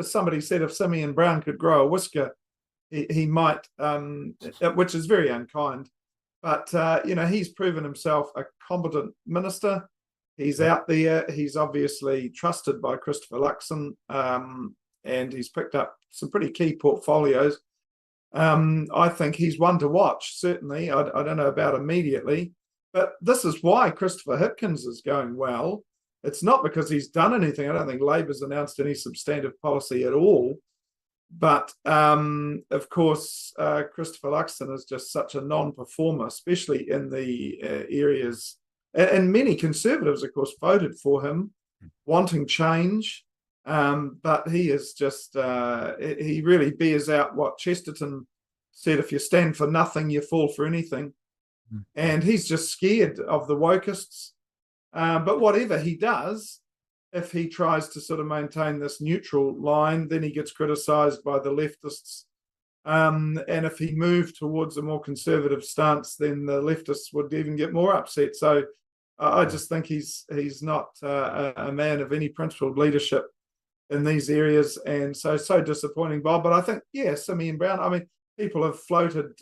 somebody said if Simeon Brown could grow a whisker, he might, which is very unkind. But, he's proven himself a competent minister. He's out there. He's obviously trusted by Christopher Luxon, and he's picked up some pretty key portfolios. I think he's one to watch, certainly. I don't know about immediately, but this is why Christopher Hipkins is going well. It's not because he's done anything. I don't think Labor's announced any substantive policy at all. But, of course, Christopher Luxon is just such a non-performer, especially in the areas. And many Conservatives, of course, voted for him, wanting change. But he is just, he really bears out what Chesterton said, if you stand for nothing, you fall for anything. And he's just scared of the wokists. But whatever he does, if he tries to sort of maintain this neutral line, then he gets criticised by the leftists. And if he moved towards a more conservative stance, then the leftists would even get more upset. So I just think he's not a man of any principled leadership in these areas, and so disappointing, Bob. But I think, yeah, Simeon Brown. I mean, people have floated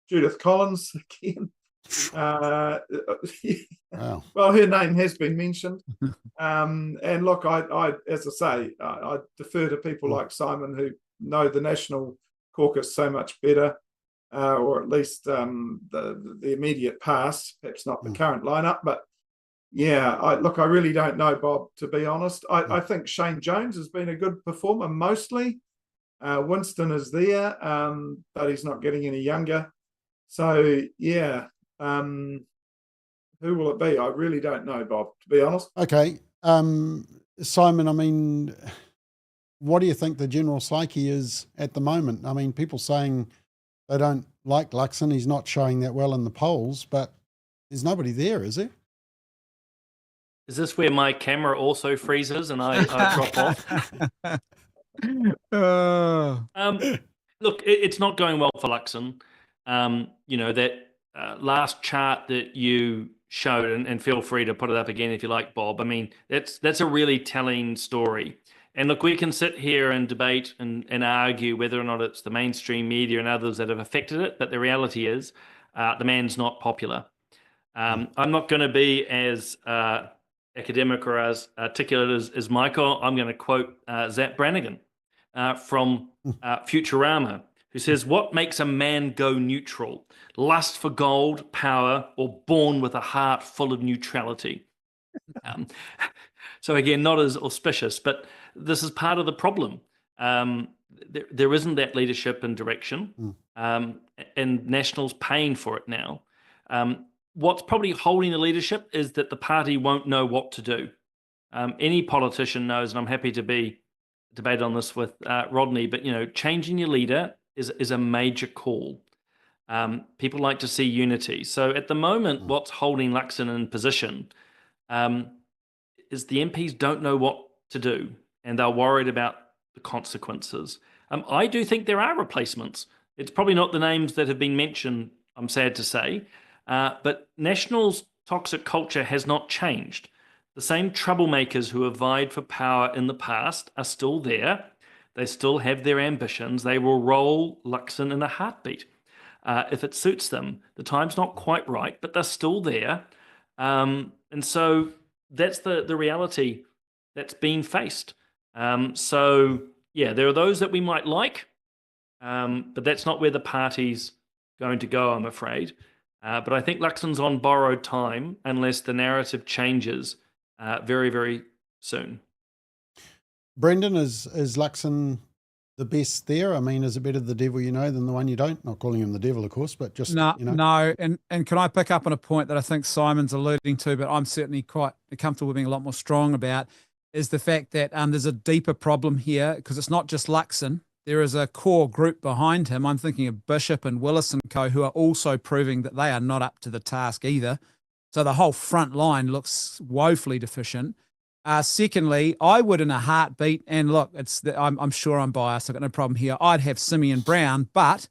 Judith Collins again. Wow. Well, her name has been mentioned. And look, I as I say, I defer to people like Simon who know the National Caucus so much better, or at least the immediate past, perhaps not the current lineup. But yeah, I really don't know, Bob, to be honest. I think Shane Jones has been a good performer mostly. Winston is there, but he's not getting any younger. So yeah, who will it be? I really don't know, Bob, to be honest. Okay. Simon, I mean, what do you think the general psyche is at the moment? I mean, people saying they don't like Luxon. He's not showing that well in the polls, but there's nobody there, is there? Is this where my camera also freezes and I drop off? Look, it's not going well for Luxon. That last chart that you showed, and feel free to put it up again if you like, Bob. I mean, that's a really telling story. And look, we can sit here and debate and argue whether or not it's the mainstream media and others that have affected it, but the reality is the man's not popular. I'm not going to be as academic or as articulate as Michael. I'm going to quote Zach Brannigan from Futurama, who says, "What makes a man go neutral? Lust for gold, power, or born with a heart full of neutrality?" So again, not as auspicious, but this is part of the problem. There isn't that leadership and direction, and National's paying for it now. What's probably holding the leadership is that the party won't know what to do. Any politician knows, and I'm happy to be debated on this with Rodney, but changing your leader is a major call. People like to see unity. So at the moment, what's holding Luxon in position is the MPs don't know what to do, and they're worried about the consequences. I do think there are replacements. It's probably not the names that have been mentioned, I'm sad to say, but National's toxic culture has not changed. The same troublemakers who have vied for power in the past are still there. They still have their ambitions. They will roll Luxon in a heartbeat if it suits them. The time's not quite right, but they're still there. And so that's the reality that's being faced. So, yeah, there are those that we might like, but that's not where the party's going to go, I'm afraid. But I think Luxon's on borrowed time unless the narrative changes very, very soon. Brendan, is Luxon the best there? I mean, is it better the devil you know than the one you don't? Not calling him the devil, of course, but just, No. And can I pick up on a point that I think Simon's alluding to, but I'm certainly quite comfortable with being a lot more strong about, is the fact that there's a deeper problem here, because it's not just Luxon. There is a core group behind him. I'm thinking of Bishop and Willis and co, who are also proving that they are not up to the task either. So the whole front line looks woefully deficient. Secondly, I would in a heartbeat, and look, I'm sure I'm biased, I've got no problem here, I'd have Simeon Brown, but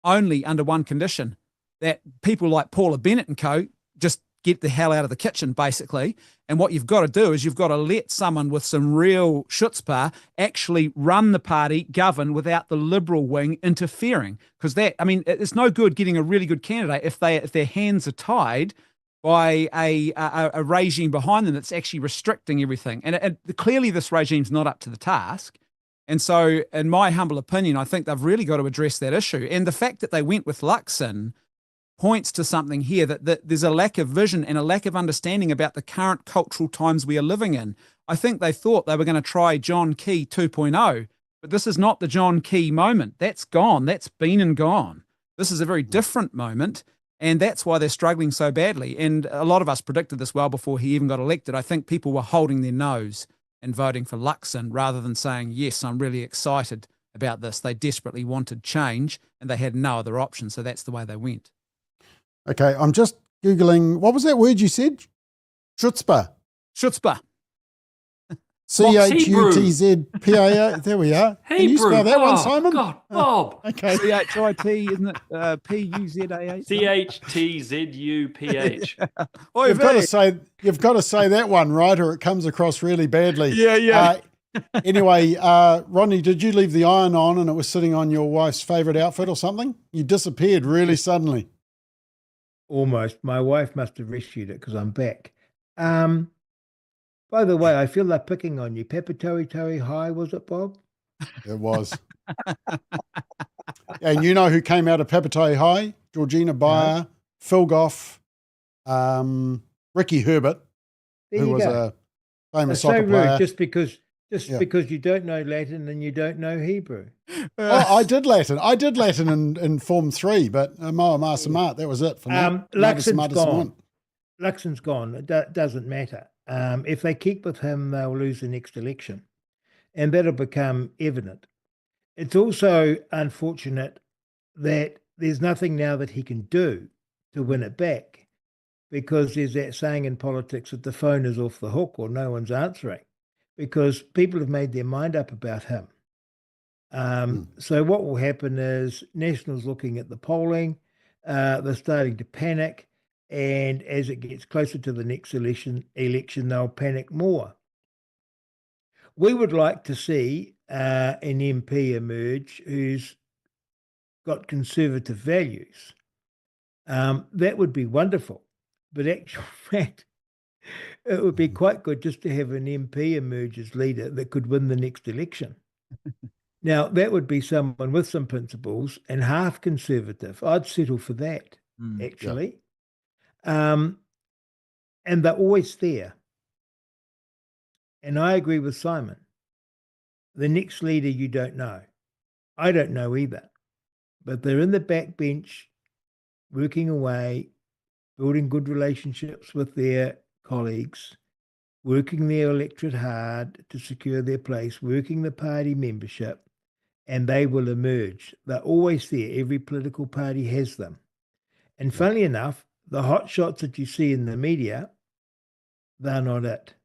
only under one condition, that people like Paula Bennett and co just get the hell out of the kitchen, basically. And what you've got to do is you've got to let someone with some real chutzpah actually run the party, govern without the Liberal wing interfering. Because it's no good getting a really good candidate if their hands are tied by a regime behind them that's actually restricting everything. And clearly this regime's not up to the task. And so, in my humble opinion, I think they've really got to address that issue. And the fact that they went with Luxon points to something here, that there's a lack of vision and a lack of understanding about the current cultural times we are living in. I think they thought they were going to try John Key 2.0, but this is not the John Key moment. That's gone. That's been and gone. This is a very different moment, and that's why they're struggling so badly. And a lot of us predicted this well before he even got elected. I think people were holding their nose and voting for Luxon rather than saying, yes, I'm really excited about this. They desperately wanted change and they had no other option. So that's the way they went. Okay, I'm just Googling, what was that word you said? Chutzpah. Chutzpah. C-H-U-T-Z-P-A-A. There we are. Hebrew. Can you spell that one, Simon? God, Bob. Okay. C-H-I-T, isn't it? P-U-Z-A-H. C-H-T-Z-U-P-H. You've got to say that one right, or it comes across really badly. Yeah. Anyway, Rodney, did you leave the iron on and it was sitting on your wife's favourite outfit or something? You disappeared really suddenly. Almost. My wife must have rescued it because I'm back. By the way, I feel they're picking on you. Pepitoe High, was it, Bob? It was. And you know who came out of Pepitoe High? Georgina Beyer, Phil Goff, Ricky Herbert, who was a famous soccer player. Just because you don't know Latin and you don't know Hebrew. I did Latin. in Form 3, but Moa Masamat, that was it for me. Luxon's gone. It doesn't matter. If they keep with him, they'll lose the next election. And that'll become evident. It's also unfortunate that there's nothing now that he can do to win it back, because there's that saying in politics that the phone is off the hook or no one's answering, because people have made their mind up about him. So what will happen is Nationals looking at the polling, they're starting to panic. And as it gets closer to the next election, they'll panic more. We would like to see an MP emerge who's got conservative values. That would be wonderful. But actual fact, it would be quite good just to have an MP emerge as leader that could win the next election. Now, that would be someone with some principles and half conservative. I'd settle for that, actually. Yeah. And they're always there. And I agree with Simon. The next leader you don't know. I don't know either. But they're in the backbench, working away, building good relationships with their colleagues, working their electorate hard to secure their place, working the party membership, and they will emerge. They're always there. Every political party has them. And funnily enough, the hot shots that you see in the media, they're not it.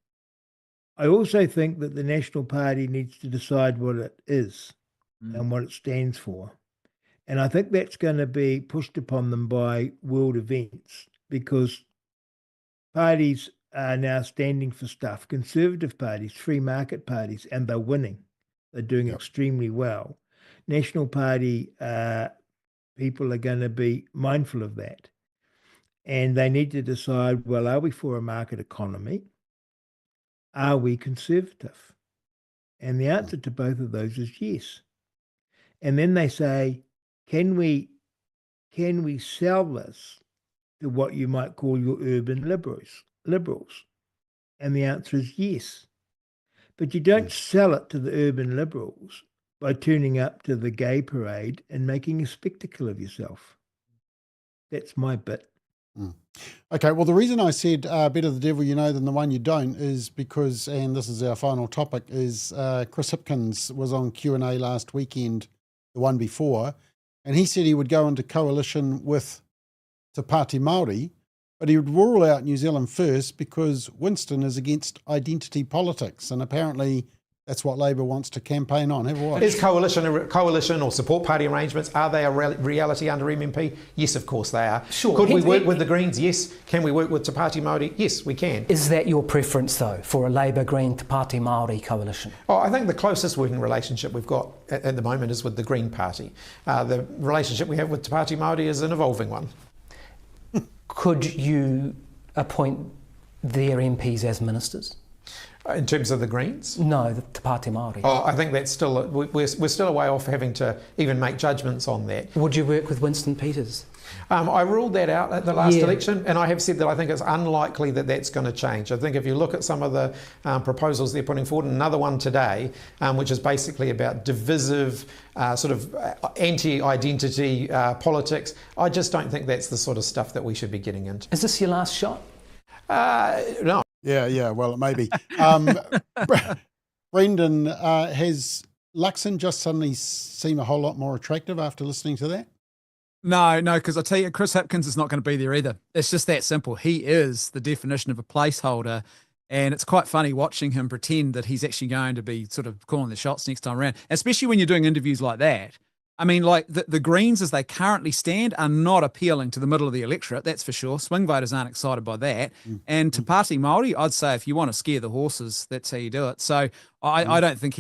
I also think that the National Party needs to decide what it is and what it stands for. And I think that's going to be pushed upon them by world events, because parties are now standing for stuff, conservative parties, free market parties, and they're winning. They're doing extremely well. National Party people are going to be mindful of that. And they need to decide, well, are we for a market economy? Are we conservative? And the answer to both of those is yes. And then they say, can we sell this to what you might call your urban liberals? And the answer is yes. But you don't sell it to the urban liberals by turning up to the gay parade and making a spectacle of yourself. That's my bit. Okay, well, the reason I said better the devil you know than the one you don't is because, and this is our final topic, is Chris Hipkins was on Q&A last weekend, the one before, and he said he would go into coalition with Te Pāti Māori, but he would rule out New Zealand first because Winston is against identity politics, and apparently that's what Labor wants to campaign on. Have a watch. Is coalition or support party arrangements, are they a reality under MMP? Yes, of course they are. Sure. Could we work with the Greens? Yes. Can we work with Te Pāti Māori? Yes, we can. Is that your preference, though, for a Labor Green Te Pāti Māori coalition? Oh, I think the closest working relationship we've got at the moment is with the Green Party. The relationship we have with Te Pāti Māori is an evolving one. Could you appoint their MPs as ministers? In terms of the Greens? No, the Te Pāti Māori. Oh, I think that's still, we're still a way off having to even make judgments on that. Would you work with Winston Peters? I ruled that out at the last election, and I have said that I think it's unlikely that that's going to change. I think if you look at some of the proposals they're putting forward, another one today, which is basically about divisive, sort of anti-identity politics, I just don't think that's the sort of stuff that we should be getting into. Is this your last shot? No. Yeah, well, it may be. Brendan, has Luxon just suddenly seem a whole lot more attractive after listening to that? No, because I tell you, Chris Hipkins is not going to be there either. It's just that simple. He is the definition of a placeholder. And it's quite funny watching him pretend that he's actually going to be sort of calling the shots next time around, especially when you're doing interviews like that. I mean, like the Greens as they currently stand are not appealing to the middle of the electorate, that's for sure. Swing voters aren't excited by that. And Te Pāti Māori, I'd say if you want to scare the horses, that's how you do it. So I don't think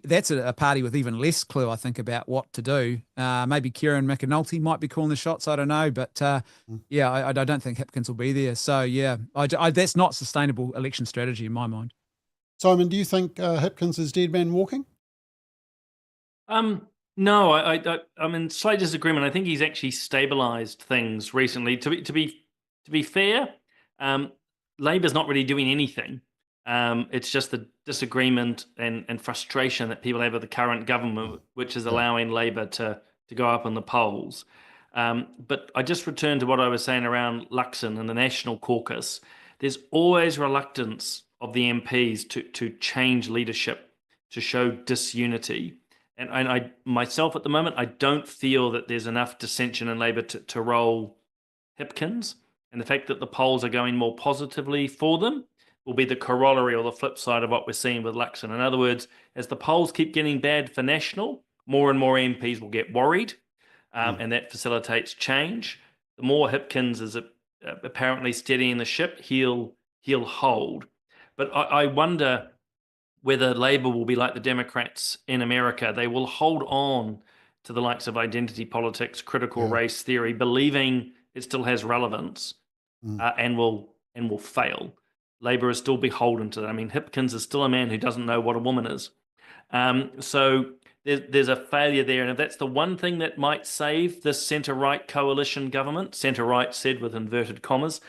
that's a party with even less clue, I think, about what to do. Maybe Kieran McAnulty might be calling the shots, I don't know. But I don't think Hipkins will be there. So yeah, that's not sustainable election strategy in my mind. Simon, do you think Hipkins is dead man walking? No, I'm in slight disagreement. I think he's actually stabilised things recently. To be fair, Labour's not really doing anything. It's just the disagreement and frustration that people have with the current government, which is allowing Labour to go up in the polls. But I just return to what I was saying around Luxon and the National Caucus. There's always reluctance of the MPs to change leadership, to show disunity. And I myself at the moment, I don't feel that there's enough dissension in Labour to roll Hipkins. And the fact that the polls are going more positively for them will be the corollary or the flip side of what we're seeing with Luxon. In other words, as the polls keep getting bad for National, more and more MPs will get worried, and that facilitates change. The more Hipkins is apparently steadying the ship, he'll hold. But I wonder whether Labour will be like the Democrats in America. They will hold on to the likes of identity politics, critical race theory, believing it still has relevance, and will fail. Labour is still beholden to that. I mean, Hipkins is still a man who doesn't know what a woman is. So there's a failure there. And if that's the one thing that might save this centre-right coalition government, centre-right said with inverted commas,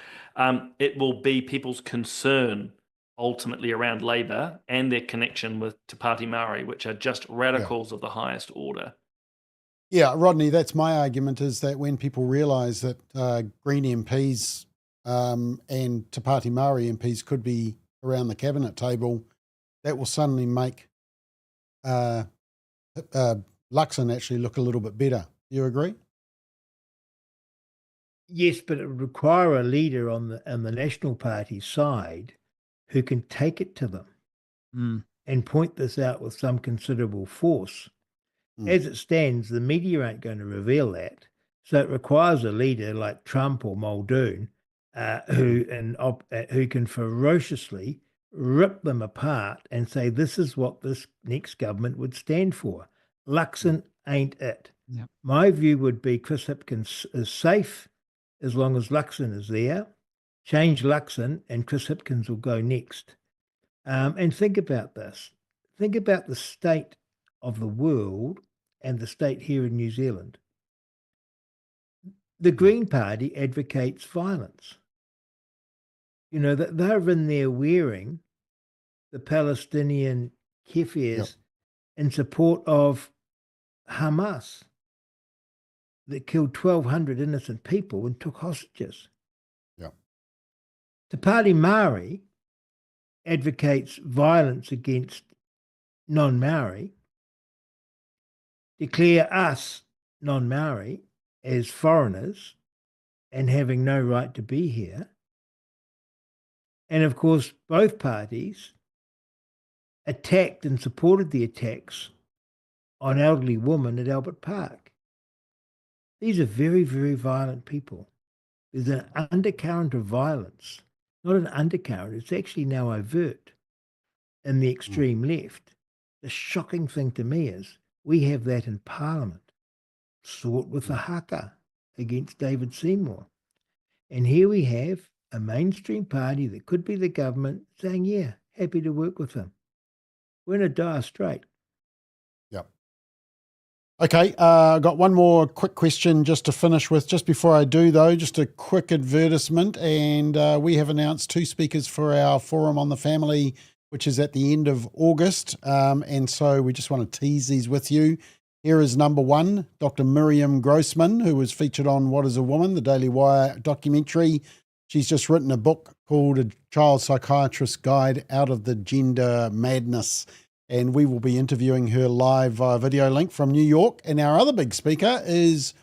it will be people's concern ultimately around Labour and their connection with Te Pāti Māori, which are just radicals of the highest order. Yeah, Rodney, that's my argument, is that when people realise that Green MPs and Te Pāti Māori MPs could be around the cabinet table, that will suddenly make Luxon actually look a little bit better. Do you agree? Yes, but it would require a leader on the National Party side who can take it to them and point this out with some considerable force. As it stands, the media aren't going to reveal that. So it requires a leader like Trump or Muldoon who can ferociously rip them apart and say, this is what this next government would stand for. Luxon ain't it. Yep. My view would be Chris Hipkins is safe as long as Luxon is there. Change Luxon and Chris Hipkins will go next. And think about this. Think about the state of the world and the state here in New Zealand. The Green Party advocates violence. You know, that they're in there wearing the Palestinian keffiyehs in support of Hamas that killed 1,200 innocent people and took hostages. Te Pāti Māori advocates violence against non-Māori, declare us non-Māori as foreigners and having no right to be here. And of course, both parties attacked and supported the attacks on elderly women at Albert Park. These are very, very violent people. There's an undercurrent of violence. Not an undercurrent, it's actually now overt in the extreme left. The shocking thing to me is we have that in Parliament, sought with the haka against David Seymour. And here we have a mainstream party that could be the government saying, yeah, happy to work with them. We're in a dire strait. Okay, I've got one more quick question just to finish with. Just before I do, though, just a quick advertisement. And we have announced 2 speakers for our Forum on the Family, which is at the end of August. And so we just want to tease these with you. Here is number 1, Dr. Miriam Grossman, who was featured on What is a Woman, the Daily Wire documentary. She's just written a book called A Child Psychiatrist's Guide Out of the Gender Madness. And we will be interviewing her live via video link from New York. And our other big speaker is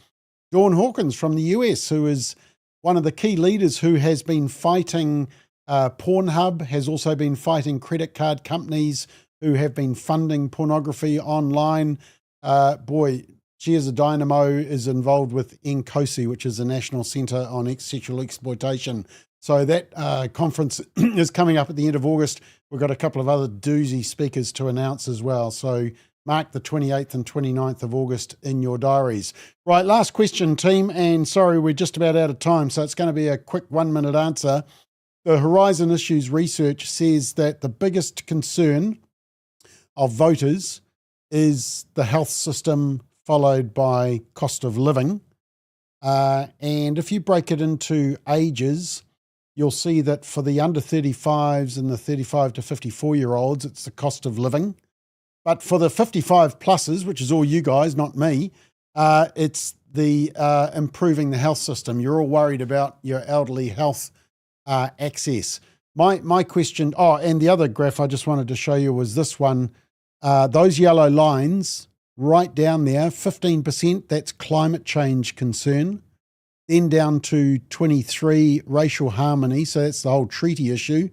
Dawn Hawkins from the US, who is one of the key leaders who has been fighting Pornhub, has also been fighting credit card companies who have been funding pornography online. Boy, she is a dynamo, is involved with NCOSI, which is the National Centre on Sexual Exploitation. So that conference is coming up at the end of August. We've got a couple of other doozy speakers to announce as well. So mark the 28th and 29th of August in your diaries. Right, last question, team. And sorry, we're just about out of time, so it's going to be a quick 1-minute answer. The Horizon Issues research says that the biggest concern of voters is the health system, followed by cost of living. And if you break it into ages, you'll see that for the under 35s and the 35 to 54-year-olds, it's the cost of living. But for the 55 pluses, which is all you guys, not me, it's the improving the health system. You're all worried about your elderly health access. My question, and the other graph I just wanted to show you was this one. Those yellow lines right down there, 15%, that's climate change concern. Then down to 23, racial harmony, so that's the whole treaty issue.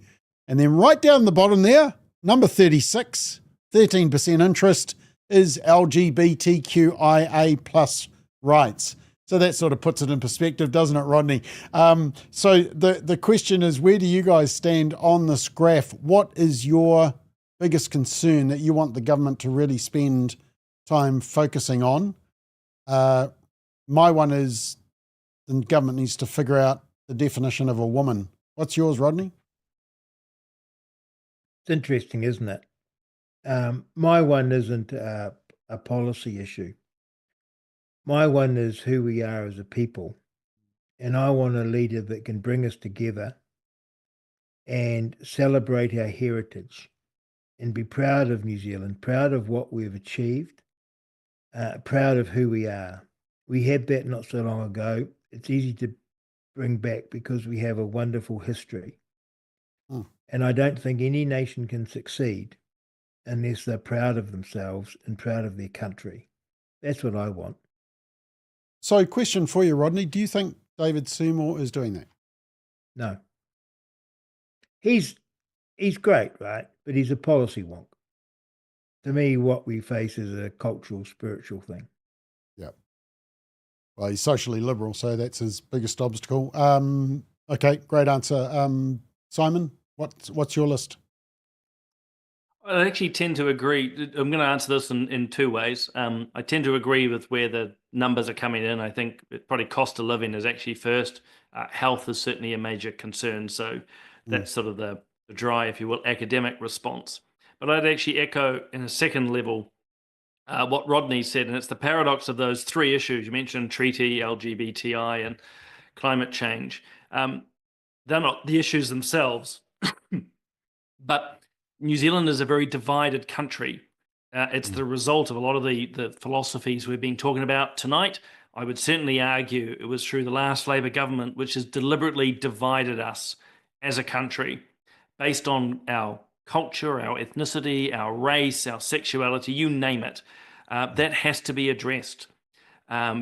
And then right down the bottom there, number 36, 13% interest is LGBTQIA plus rights. So that sort of puts it in perspective, doesn't it, Rodney? So the question is, where do you guys stand on this graph? What is your biggest concern that you want the government to really spend time focusing on? My one is the government needs to figure out the definition of a woman. What's yours, Rodney? It's interesting, isn't it? My one isn't a policy issue. My one is who we are as a people. And I want a leader that can bring us together and celebrate our heritage and be proud of New Zealand, proud of what we've achieved, proud of who we are. We had that not so long ago. It's easy to bring back because we have a wonderful history. And I don't think any nation can succeed unless they're proud of themselves and proud of their country. That's what I want. So question for you, Rodney. Do you think David Seymour is doing that? No. He's great, right? But he's a policy wonk. To me, what we face is a cultural, spiritual thing. Yeah. Well, he's socially liberal, so that's his biggest obstacle. Okay, great answer. Simon, what's your list? I actually tend to agree. I'm going to answer this in two ways. I tend to agree with where the numbers are coming in. I think probably cost of living is actually first. Health is certainly a major concern. So that's sort of the dry, if you will, academic response. But I'd actually echo in a second level what Rodney said, and it's the paradox of those three issues. You mentioned treaty, LGBTI, and climate change. They're not the issues themselves, but New Zealand is a very divided country. It's the result of a lot of the philosophies we've been talking about tonight. I would certainly argue it was through the last Labour government which has deliberately divided us as a country based on our culture, our ethnicity, our race, our sexuality, you name it. That has to be addressed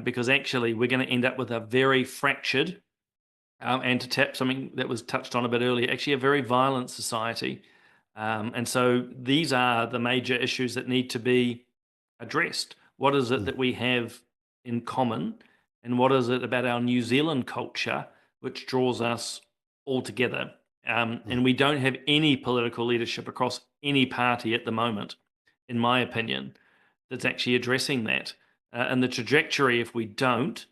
because actually we're going to end up with a very fractured, and to tap something that was touched on a bit earlier, actually a very violent society. And so these are the major issues that need to be addressed. What is it that we have in common? And what is it about our New Zealand culture which draws us all together? And we don't have any political leadership across any party at the moment, in my opinion, that's actually addressing that. And the trajectory, if we don't,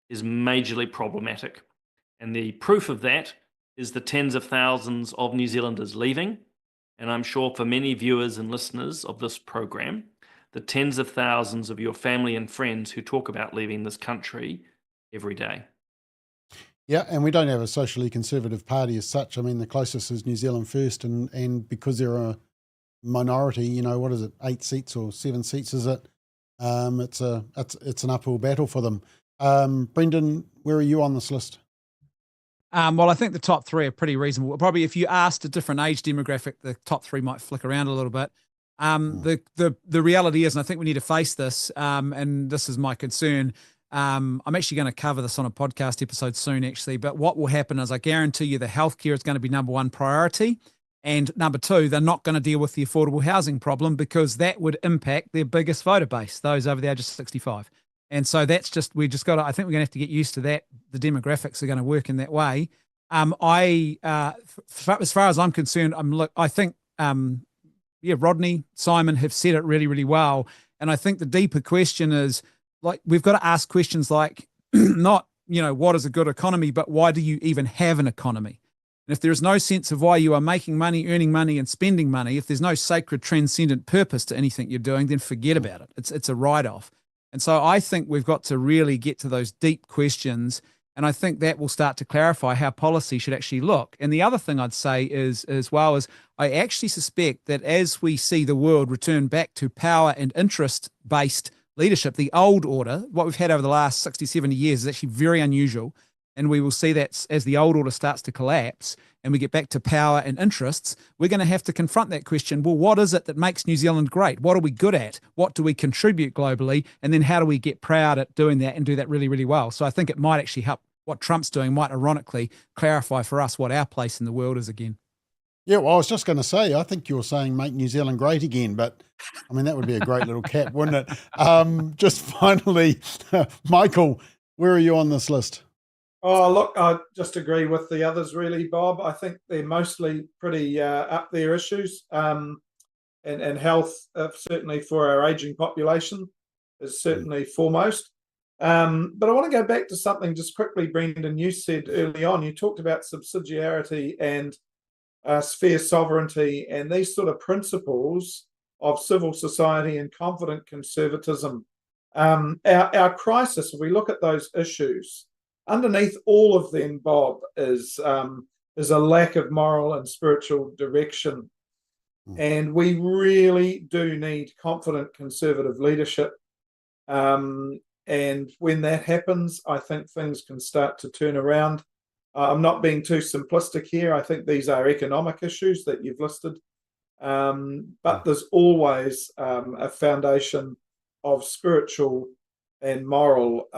is majorly problematic. And the proof of that is the tens of thousands of New Zealanders leaving. And I'm sure for many viewers and listeners of this program, the tens of thousands of your family and friends who talk about leaving this country every day. Yeah, and we don't have a socially conservative party as such. I mean, the closest is New Zealand First, and because they're a minority, you know, what is it, 8 seats or 7 seats, is it? It's an uphill battle for them. Brendan, where are you on this list? Well, I think the top three are pretty reasonable. Probably if you asked a different age demographic, the top three might flick around a little bit. The reality is, and I think we need to face this, and this is my concern. I'm actually going to cover this on a podcast episode soon, actually. But what will happen is I guarantee you the healthcare is going to be number one priority. And number two, they're not going to deal with the affordable housing problem because that would impact their biggest voter base, those over the age of 65. And so that's just, we just got to, I think we're going to have to get used to that. The demographics are going to work in that way. As far as I'm concerned, I think, Rodney, Simon have said it really, really well. And I think the deeper question is, like, we've got to ask questions like, not, what is a good economy, but why do you even have an economy? And if there is no sense of why you are making money, earning money, and spending money, if there's no sacred, transcendent purpose to anything you're doing, then forget about it. It's a write-off. And so I think we've got to really get to those deep questions, and I think that will start to clarify how policy should actually look. And the other thing I'd say is, as well, is I actually suspect that as we see the world return back to power and interest-based leadership, the old order, what we've had over the last 60, 70 years is actually very unusual. And we will see that as the old order starts to collapse and we get back to power and interests, we're going to have to confront that question. Well, what is it that makes New Zealand great? What are we good at? What do we contribute globally? And then how do we get proud at doing that and do that really, really well? So I think it might actually help. What Trump's doing might ironically clarify for us what our place in the world is again. Yeah, well, I was just going to say, I think you were saying make New Zealand great again, but I mean, that would be a great little cap, wouldn't it? Just finally, Michael, where are you on this list? Oh, look, I just agree with the others, really, Bob. I think they're mostly pretty up there issues. And health, certainly for our ageing population, is certainly foremost. But I want to go back to something just quickly, Brendan. You said early on, you talked about subsidiarity and sphere sovereignty and these sort of principles of civil society and confident conservatism. Our crisis, if we look at those issues, underneath all of them, Bob, is a lack of moral and spiritual direction. And we really do need confident conservative leadership. And when that happens, I think things can start to turn around. I'm not being too simplistic here. I think these are economic issues that you've listed. But there's always a foundation of spiritual and moral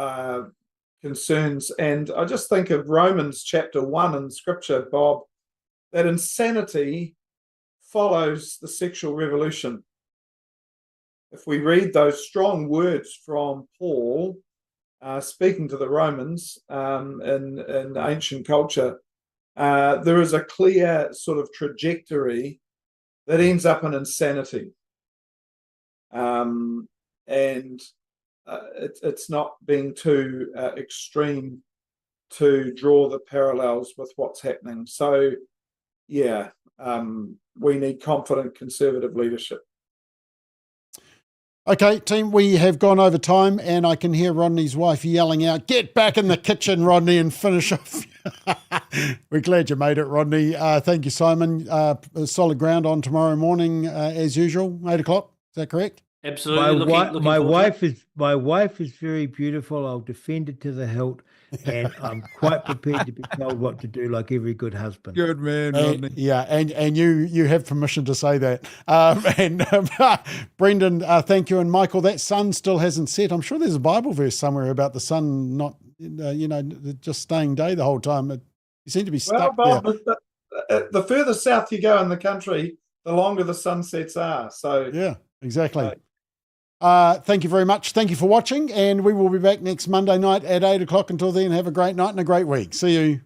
concerns. And I just think of Romans chapter 1 in Scripture, Bob, that insanity follows the sexual revolution. If we read those strong words from Paul, speaking to the Romans in ancient culture, there is a clear sort of trajectory that ends up in insanity. And it's not being too extreme to draw the parallels with what's happening. So, yeah, we need confident conservative leadership. Okay, team, we have gone over time and I can hear Rodney's wife yelling out, "Get back in the kitchen, Rodney, and finish off." We're glad you made it, Rodney. Thank you, Simon. Solid ground on tomorrow morning, as usual, 8 o'clock. Is that correct? Absolutely. My wife is very beautiful. I'll defend it to the hilt, and I'm quite prepared to be told what to do, like every good husband. Good man, Rodney. And you have permission to say that. Brendan, thank you, and Michael. That sun still hasn't set. I'm sure there's a Bible verse somewhere about the sun not, just staying day the whole time. You seem to be stuck there. The further south you go in the country, the longer the sunsets are. So yeah, exactly. Thank you very much. Thank you for watching, and we will be back next Monday night at 8 o'clock. Until then, have a great night and a great week. See you.